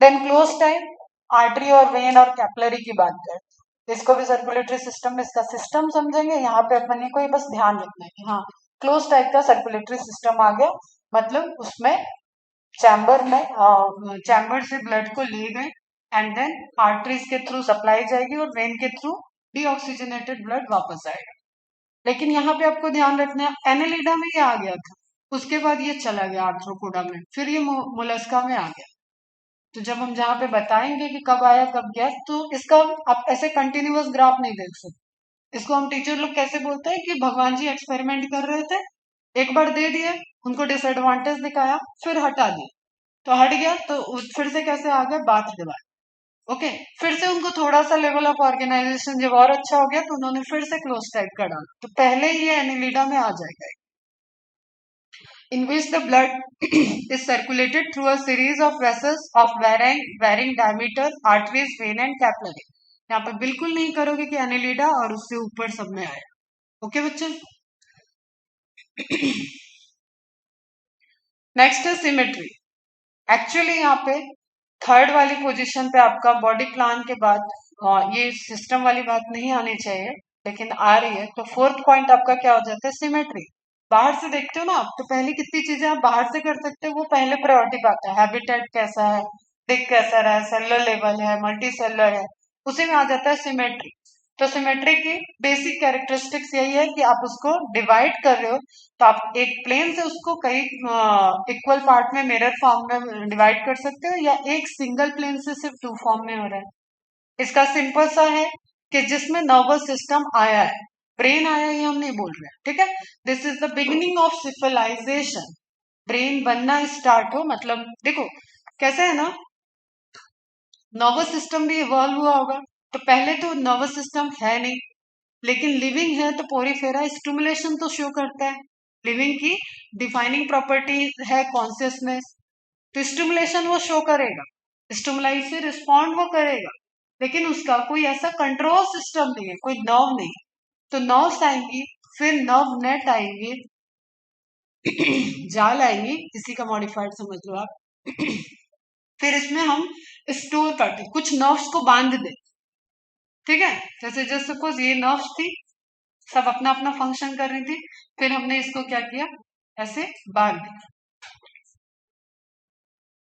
देन क्लोज टाइप, आर्टरी और वेन और कैपिलरी की बात करें, इसको भी सर्कुलेटरी सिस्टम में इसका सिस्टम समझेंगे। यहाँ पे अपन को बस ध्यान रखना है कि हाँ क्लोज टाइप का सर्कुलेटरी सिस्टम आ गया, मतलब उसमें चैम्बर में चैम्बर से ब्लड को ले गए एंड देन आर्टरीज के थ्रू सप्लाई जाएगी और वेन के थ्रू डीऑक्सीजनेटेड ब्लड वापस आएगा। लेकिन यहाँ पे आपको ध्यान रखना है, एनेलिडा में ये आ गया था, उसके बाद ये चला गया आर्थ्रोपोडा में, फिर ये मोलस्का में आ गया। तो जब हम जहाँ पे बताएंगे कि कब आया कब गया, तो इसका आप ऐसे कंटिन्यूअस ग्राफ नहीं देख सकते। इसको हम टीचर लोग कैसे बोलते हैं कि भगवान जी एक्सपेरिमेंट कर रहे थे, एक बार दे दिए, उनको डिसएडवांटेज दिखाया, फिर हटा दिया, तो हट गया, तो फिर से कैसे आ गया, बाथ डिवाइड। ओके, फिर से उनको थोड़ा सा लेवल ऑफ ऑर्गेनाइजेशन जब और अच्छा हो गया, तो उन्होंने फिर से क्लोज टाइप का डाला, तो पहले ही ये एनिलिडा में आ जाएगा। In which the blood is circulated through a series of vessels of varying diameter, arteries, vein and capillary। यहाँ पे बिल्कुल नहीं करोगे कि एनिलिडा और उससे ऊपर सब में आया। ओके बच्चे, नेक्स्ट है सिमेट्री। एक्चुअली यहाँ पे थर्ड वाली पोजीशन पे आपका बॉडी प्लान के बाद ये सिस्टम वाली बात नहीं आनी चाहिए, लेकिन आ रही है। तो फोर्थ पॉइंट आपका क्या हो जाता है, सिमेट्री। बाहर से देखते हो ना आप, तो पहले कितनी चीजें आप बाहर से कर सकते हो, वो पहले प्रायोरिटी पाता है। हैबिटेट कैसा है, दिख कैसा रहा है, सेलुलर लेवल है, मल्टी सेलुलर है, उसी में आ जाता है सिमेट्री। तो सिमेट्री की बेसिक कैरेक्टरिस्टिक्स यही है कि आप उसको डिवाइड कर रहे हो, तो आप एक प्लेन से उसको कई इक्वल पार्ट में मिरर फॉर्म में डिवाइड कर सकते हो, या एक सिंगल प्लेन से सिर्फ टू फॉर्म में हो रहा है। इसका सिंपल सा है कि जिसमें नर्वस सिस्टम आया है, ब्रेन आया ये हम नहीं बोल रहे हैं, ठीक है। This is the beginning of cephalization. Brain बनना स्टार्ट हो, मतलब देखो कैसे है ना, नर्वस सिस्टम भी इवॉल्व हुआ होगा। तो पहले तो नर्वस सिस्टम है नहीं, लेकिन लिविंग है, तो पोरीफेरा स्टिमुलेशन तो शो करता है। लिविंग की डिफाइनिंग प्रॉपर्टी है कॉन्शियसनेस, तो स्टिमुलेशन वो शो करेगा, स्टिमुलाई से रिस्पॉन्ड वो करेगा, लेकिन उसका कोई ऐसा कंट्रोल सिस्टम नहीं है, कोई नर्व नहीं। तो नर्व्स आएंगी, फिर नर्व नेट आएंगे, जाल आएंगी, इसी का मॉडिफाइड समझ लो आप। फिर इसमें हम स्टोर करते, कुछ नर्व्स को बांध दे, ठीक है। जैसे जस्ट सपोज ये नर्व्स थी, सब अपना अपना फंक्शन कर रही थी, फिर हमने इसको क्या किया, ऐसे बांध दिया।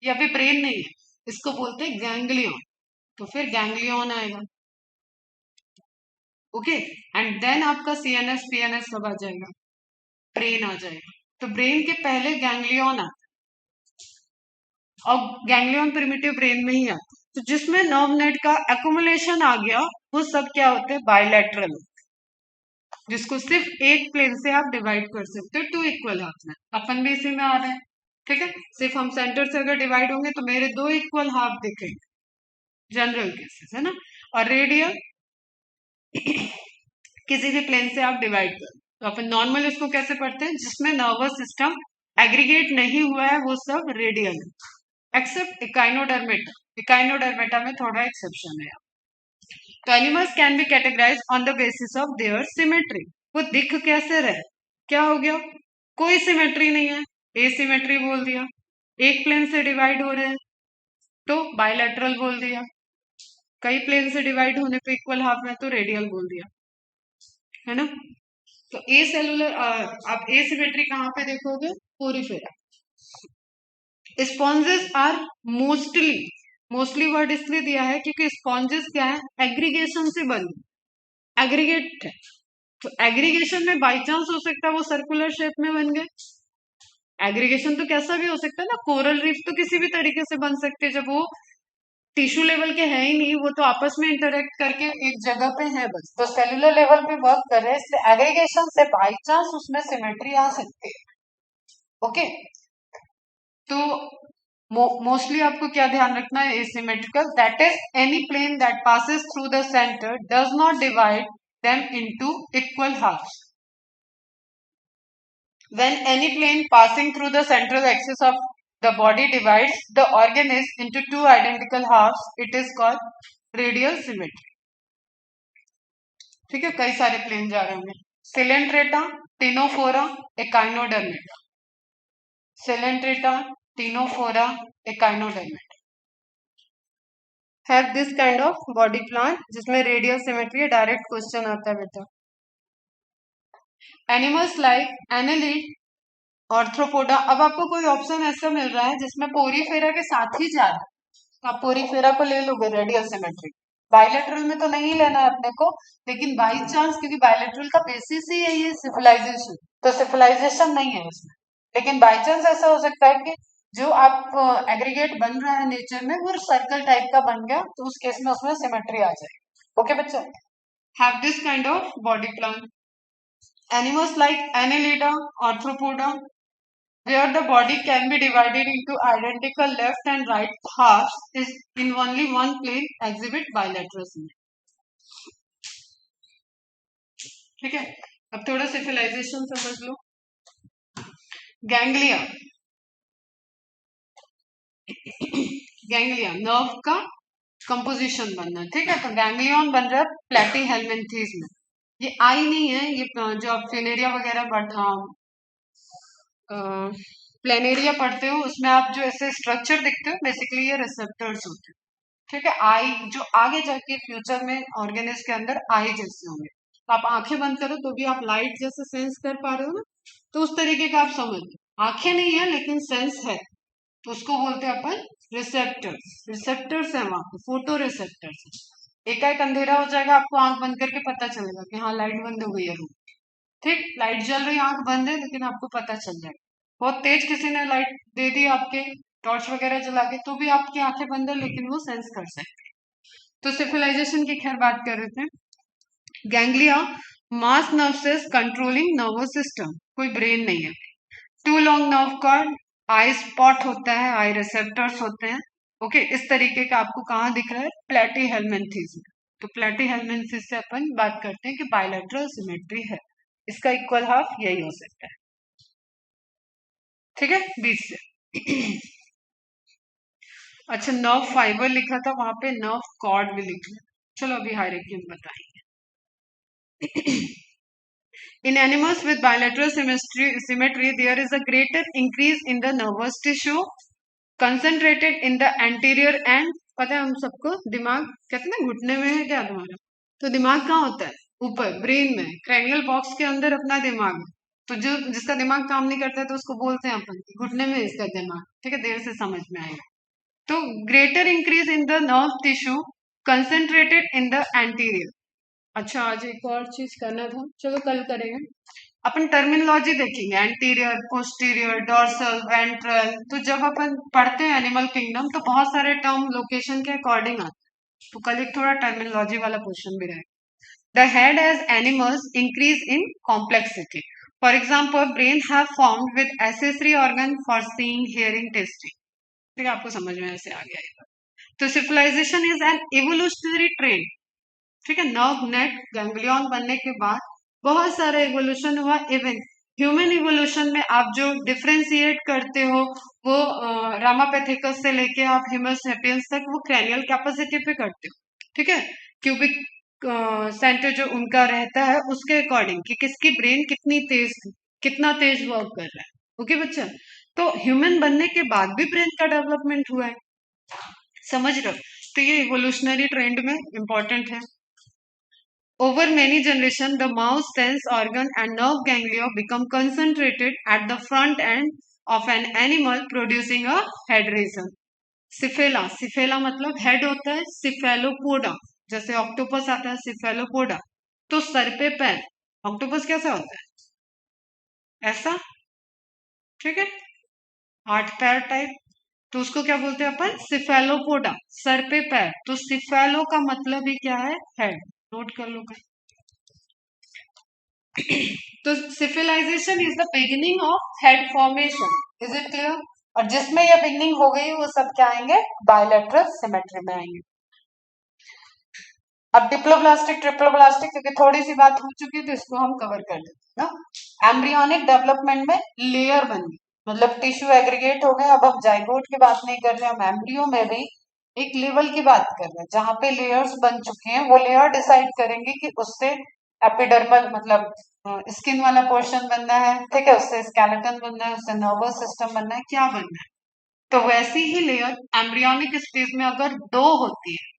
ये अभी ब्रेन नहीं है, इसको बोलते हैं गैंग्लियन। तो फिर गैंग्लियन आएगा, ओके, एंड देन आपका सीएनएस पीएनएस सब आ जाएगा, ब्रेन आ जाएगा। तो ब्रेन के पहले गैंग्लियन आता है, और गैंग्लियन प्रिमिटिव ब्रेन में ही आता है। तो जिसमें नर्व नेट का एक्युमुलेशन आ गया, वो सब क्या होते हैं, बायलैटरल, जिसको सिर्फ एक प्लेन से आप डिवाइड कर सकते हो टू इक्वल हाफ में। अपन भी इसी में आ रहे हैं, ठीक है। सिर्फ हम सेंटर से अगर डिवाइड होंगे तो मेरे दो इक्वल हाफ दिखेंगे, जनरल केसेस है ना। और रेडियल किसी भी प्लेन से आप डिवाइड करो, तो अपन नॉर्मल इसको कैसे पढ़ते हैं, जिसमें नर्वस सिस्टम एग्रीगेट नहीं हुआ है वो सब रेडियल है, एक्सेप्ट इकाइनोडर्मेटा। इकाइनोडर्मेटा में थोड़ा एक्सेप्शन है। तो animals can be categorise on the basis of their symmetry. वो दिख कैसे रहे, क्या हो गया, कोई सिमेट्री नहीं है, एसिमेट्री बोल दिया। एक प्लेन से डिवाइड हो रहे हैं तो बायलैटरल बोल दिया, कई प्लेन से डिवाइड होने पे इक्वल हाफ में तो रेडियल बोल दिया, है ना। तो ए सेलुलर, आप एसिमेट्री कहाँ पे देखोगे, Porifera. Sponges are mostly, mostly word इसलिए दिया है क्योंकि स्पॉन्जेस क्या है, एग्रीगेशन से बनी, एग्रीगेट है। तो एग्रीगेशन में बाई चांस हो सकता है वो सर्कुलर शेप में बन गए। एग्रीगेशन तो कैसा भी हो सकता है ना, कोरल रीफ तो किसी भी तरीके से बन सकते हैं, जब वो टिश्यू लेवल के है ही नहीं, वो तो आपस में इंटरेक्ट करके एक जगह पे है बस, तो सेलुलर लेवल पे वर्क कर रहे हैं, इसलिए एग्रीगेशन से बाई चांस उसमें सिमेट्री आ सकती है। ओके, तो मोस्टली आपको क्या ध्यान रखना है, asymmetrical, that is any plane that passes through the centre does not divide them into equal halves. When any plane passing through the central axis of the body divides the organism into two identical halves, it is called radial symmetry। ठीक है, कई सारे plane जा रहे होंगे, Coelenterata, Ctenophora, echinodermata, Coelenterata, Ctenophora, echinodermata have this kind of body plan जिसमें radial symmetry. Direct question आता है बेटा। Animals like annelid, Arthropoda. अब आपको कोई ऑप्शन ऐसा मिल रहा है जिसमें पोरीफेरा के साथ ही जा रहा है, तो आप पोरीफेरा को ले लोगे रेडियल सिमेट्री। बायलैटरल में तो नहीं लेना है अपने को, लेकिन बाई चांस, क्योंकि बायलैटरल का बेसिस ही है ये सिविलाइजेशन, तो सिविलाइजेशन नहीं है इसमें, लेकिन बाई चांस ऐसा हो सकता है कि जो आप एग्रीगेट बन रहा है नेचर में वो सर्कल टाइप का बन गया, तो उस केस में उसमें सिमेट्री आ जाएगी। ओके बच्चों, have this kind of body plan. Animals like Annelida, Arthropoda, where the body can be divided into identical left and right halves, is in only one plane, exhibit bilateral symmetry. ठीक है, अब थोड़ा civilisation समझ लो। Ganglia, ganglia nerve का composition बनना, ठीक है, तो गैंग्लियन बन रहा है प्लेटीहेल्मिन्थेस में। ये आई नहीं है, ये जो आप फिनेरिया वगैरह प्लेनेरिया पढ़ते हो उसमें आप जो ऐसे स्ट्रक्चर देखते हो बेसिकली ये रिसेप्टर्स होते हैं, ठीक है। आई जो आगे जाके फ्यूचर में ऑर्गेनिज के अंदर आई जैसे होंगे, तो आप आंखें बंद करो तो भी आप लाइट जैसे सेंस कर पा रहे हो ना, तो उस तरीके का आप समझ लो। आंखें नहीं है लेकिन सेंस है, तो उसको बोलते हैं अपन रिसेप्टर्स। रिसेप्टर्स है वहां पे, फोटो रिसेप्टर्स। एकाएक अंधेरा हो जाएगा, आपको आंख बंद करके पता चलेगा कि हाँ लाइट बंद हो गई है रूम, ठीक, लाइट जल रही, आंख बंद है, लेकिन आपको पता चल जाएगा। बहुत तेज किसी ने लाइट दे दी आपके, टॉर्च वगैरह जला के, तो भी आपकी आंखें बंद है लेकिन वो सेंस कर सकते हैं। तो सिविलाइजेशन की खैर बात कर रहे थे। Ganglia mass nerve cells controlling nervous system, कोई ब्रेन नहीं है। Two long nerve cord, eye spot होता है, आई रिसेप्टर्स होते हैं। ओके, इस तरीके का आपको कहाँ दिख रहा है, प्लेटीहेल्मिन्थेस में। तो प्लेटीहेल्मिन्थेस से अपन बात करते हैं कि बायलैटरल सिमेट्री है, इसका इक्वल हाफ यही हो सकता है, ठीक है, बीच से। अच्छा, नर्व फाइबर लिखा था वहां पे, नर्व कॉर्ड भी लिख लिया। चलो अभी हायरार्की में बताएंगे। In animals with bilateral symmetry, there is a greater increase in the nervous tissue concentrated in the anterior end. पता है हम सबको, दिमाग कहते हैं घुटने में है क्या तुम्हारा, तो दिमाग कहाँ होता है, ऊपर ब्रेन में, क्रैनियल बॉक्स के अंदर अपना दिमाग है। तो जो जिसका दिमाग काम नहीं करता है तो उसको बोलते हैं अपन घुटने में इसका दिमाग, ठीक है, देर से समझ में आएगा। तो greater increase in the nerve tissue concentrated in the anterior. अच्छा, आज एक और चीज करना था, चलो कल करेंगे। अपन टर्मिनोलॉजी देखेंगे, एंटीरियर, पोस्टीरियर, डॉर्सल, वेंट्रल। तो जब अपन पढ़ते हैं एनिमल किंगडम तो बहुत सारे टर्म लोकेशन के अकॉर्डिंग आते हैं, तो कल एक थोड़ा टर्मिनोलॉजी वाला क्वेश्चन भी रहेगा। The head as animals increase in complexity, for example brain have formed with accessory organ for seeing, hearing, tasting. ठीक है, आपको समझ में ऐसे आ गया। तो cephalization is an evolutionary trend, ठीक है, नर्व नेट गैंग्लियन बनने के बाद बहुत सारा इवोल्यूशन हुआ। इवन ह्यूमन इवोल्यूशन में आप जो डिफ्रेंशिएट करते हो वो रामापेथिकस से लेके आप ह्यूमोसेपियंस तक वो क्रैनियल कैपेसिटी पे करते हो, ठीक है, क्यूबिक सेंटर जो उनका रहता है उसके अकॉर्डिंग कि किसकी ब्रेन कितनी तेज, कितना तेज वर्क कर रहा है। ओके बच्चा, तो ह्यूमन बनने के बाद भी ब्रेन का डेवलपमेंट हुआ है, समझ रहे हो, तो ये इवोल्यूशनरी ट्रेंड में इंपॉर्टेंट है। Over many generations, the mouth sense organ and nerve ganglia become concentrated at the front end of an animal, producing a head region. सिफेला, सिफेला मतलब हेड होता है, सिफेलोपोडा, जैसे ऑक्टोपस आता है सिफेलोपोडा, तो सर पे पैर। ऑक्टोपस कैसा होता है, ऐसा, ठीक है, 8 पैर टाइप, तो उसको क्या बोलते हैं अपन, सिफेलोपोडा, सर पे पैर। तो सिफेलो का मतलब ही क्या है, हेड, नोट कर लो। तो cephalization is the beginning of head formation, is it clear. और जिसमें यह बिगिनिंग हो गई वो सब क्या आएंगे, बायलैटरल सिमेट्री में आएंगे। अब डिप्लोब्लास्टिक ट्रिप्लोब्लास्टिक, क्योंकि थोड़ी सी बात हो चुकी है तो इसको हम कवर कर देते हैं ना। एम्ब्रियोनिक डेवलपमेंट में लेयर बन गई, मतलब टिश्यू एग्रीगेट हो गए। अब हम जाइगोट की बात नहीं कर रहे, हम एम्ब्रियो में भी एक लेवल की बात कर रहे हैं जहां पे लेयर्स बन चुके हैं। वो लेयर डिसाइड करेंगे कि उससे एपिडर्मल मतलब स्किन वाला पोर्शन बनना है, ठीक है, उससे स्केलेटन बनना है, उससे नर्वस सिस्टम बनना है, क्या बनना है। तो वैसी ही लेयर एम्ब्रियोनिक स्टेज में अगर 2 होती है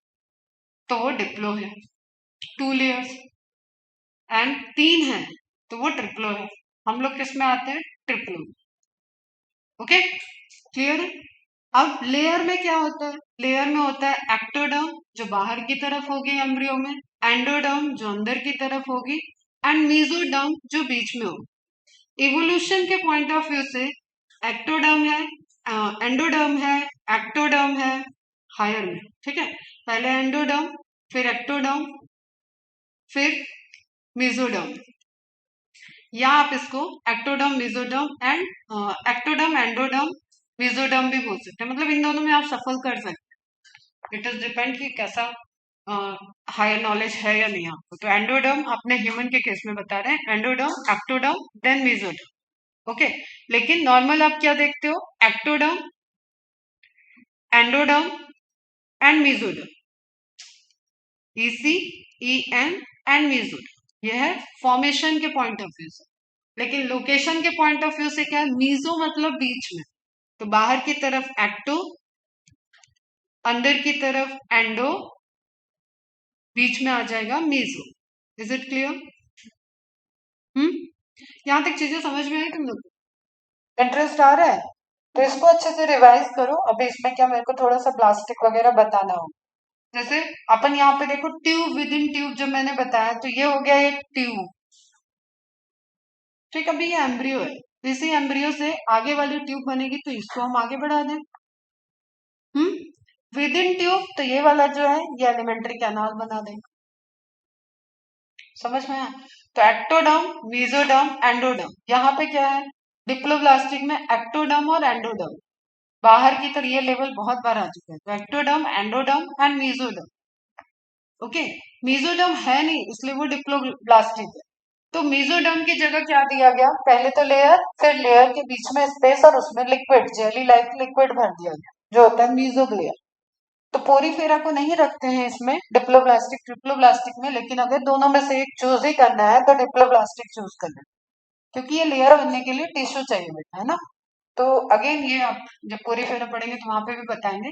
तो वो डिप्लो है, 2 लेयर्स, एंड 3 है तो वो ट्रिप्लो है। हम लोग किस में आते हैं, ट्रिप्लो। ओके, क्लियर है। अब लेयर में क्या होता है, लेयर में होता है एक्टोडर्म जो बाहर की तरफ होगी एम्ब्रियो में, एंडोडर्म जो अंदर की तरफ होगी, एंड मेसोडर्म जो बीच में होगी। इवोल्यूशन के पॉइंट ऑफ व्यू से एक्टोडर्म है, एंडोडर्म है, एक्टोडर्म है हायर में, ठीक है। पहले एंडोडर्म, फिर एक्टोडर्म, फिर मेसोडर्म, या आप इसको ectoderm mesoderm and ectoderm endoderm mesoderm भी बोल सकते हैं, मतलब इन दोनों में आप सफल कर सकते हैं। इट इज डिपेंड कि कैसा हायर नॉलेज है या नहीं आपको। तो एंडोडर्म अपने ह्यूमन के केस में बता रहे हैं, endoderm, ectoderm, then mesoderm, okay. लेकिन नॉर्मल आप क्या देखते हो, ectoderm, endoderm and mesoderm, EC, EN and mesoderm. यह है फॉर्मेशन के पॉइंट ऑफ व्यू से। लेकिन लोकेशन के पॉइंट ऑफ व्यू से क्या है, मीजो मतलब बीच में, तो बाहर की तरफ एक्टो, अंदर की तरफ एंडो, बीच में आ जाएगा मेसो। Is it clear? यहां तक चीजें समझ में आई तुम लोग? इंटरेस्ट आ रहा है? तो इसको अच्छे से रिवाइज करो। अभी इसमें क्या, मेरे को थोड़ा सा प्लास्टिक वगैरह बताना हो। जैसे अपन यहाँ पे देखो, ट्यूब विद इन ट्यूब जब मैंने बताया, तो ये हो गया एक ट्यूब, ठीक। अभी ये एम्ब्रियो है, तो इसी एम्ब्रियो से आगे वाली ट्यूब बनेगी, तो इसको हम आगे बढ़ा दें। विद इन ट्यूब, तो ये वाला जो है ये एलिमेंट्री कैनाल बना देंगे। समझ में आया? तो एक्टोडर्म, मेसोडर्म, एंडोडर्म, यहाँ पे क्या है, डिप्लोब्लास्टिक में एक्टोडर्म और एंडोडर्म बाहर की तरफ, ये लेवल बहुत बार आ चुका है। तो ectoderm, endoderm and mesoderm, okay. Mesoderm है नहीं, इसलिए वो डिप्लोब्लास्टिक है। तो मेसोडर्म की जगह क्या दिया गया, पहले तो लेयर, फिर लेयर के बीच में स्पेस और उसमें लिक्विड, जेली लाइक लिक्विड भर दिया गया, जो होता है मेसोग्लिया। तो पोरीफेरा को नहीं रखते हैं इसमें, डिप्लोब्लास्टिक ट्रिप्लोब्लास्टिक में, लेकिन अगर दोनों में से एक चूज ही करना है तो डिप्लोब्लास्टिक चूज करना है, क्योंकि ये लेयर बनने के लिए टिश्यू चाहिए बेटा, है ना। तो अगेन ये आप जब पोरीफेरा पढ़ेंगे तो वहां पे भी बताएंगे।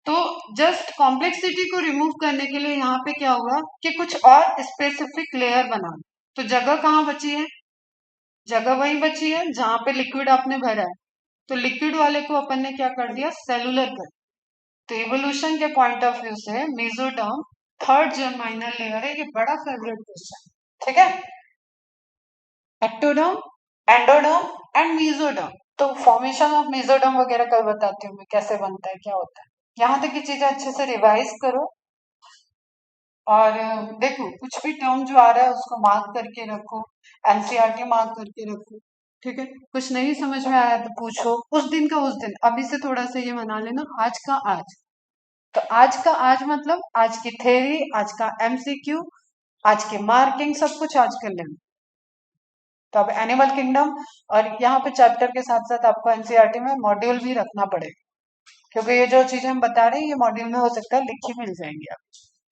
तो जस्ट कॉम्प्लेक्सिटी को रिमूव करने के लिए यहाँ पे क्या होगा कि कुछ और स्पेसिफिक लेयर बना। तो जगह कहाँ बची है, जगह वही बची है जहां पे लिक्विड आपने भरा है। तो लिक्विड वाले को अपन ने क्या कर दिया, सेलुलर कर। तो इवोल्यूशन के पॉइंट ऑफ व्यू से मेसोडर्म थर्ड जर्माइनल लेयर है। ये बड़ा फेवरेट क्वेश्चन, ठीक है। Ectoderm, endoderm and mesoderm. तो फॉर्मेशन ऑफ मेसोडर्म वगैरह कल बताती हूँ मैं, कैसे बनता है, क्या होता है। यहाँ तक की चीजें अच्छे से रिवाइज करो। और देखो, कुछ भी टर्म जो आ रहा है उसको मार्क करके रखो, एनसीईआरटी मार्क करके रखो, ठीक है। कुछ नहीं समझ में आया तो पूछो, उस दिन का उस दिन। अभी से थोड़ा सा ये मना लेना, आज का आज। तो आज का आज मतलब आज की थ्योरी, आज का एमसीक्यू, आज की मार्किंग, सब कुछ आज कर लेना। तो अब एनिमल किंगडम, और यहाँ पे चैप्टर के साथ साथ आपको एनसीईआरटी में मॉड्यूल भी रखना पड़ेगा, क्योंकि ये जो चीजें हम बता रहे हैं ये मॉड्यूल में हो सकता है लिखी मिल जाएंगी आप,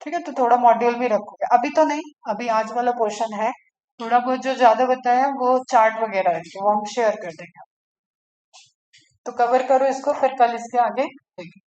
ठीक है। तो थोड़ा मॉड्यूल भी रखोगे, अभी तो नहीं, अभी आज वाला पोर्शन है। थोड़ा बहुत जो ज्यादा बताया वो चार्ट वगैरह है, तो वो हम शेयर कर देंगे। तो कवर करो इसको, फिर कल इसके आगे देखेंगे।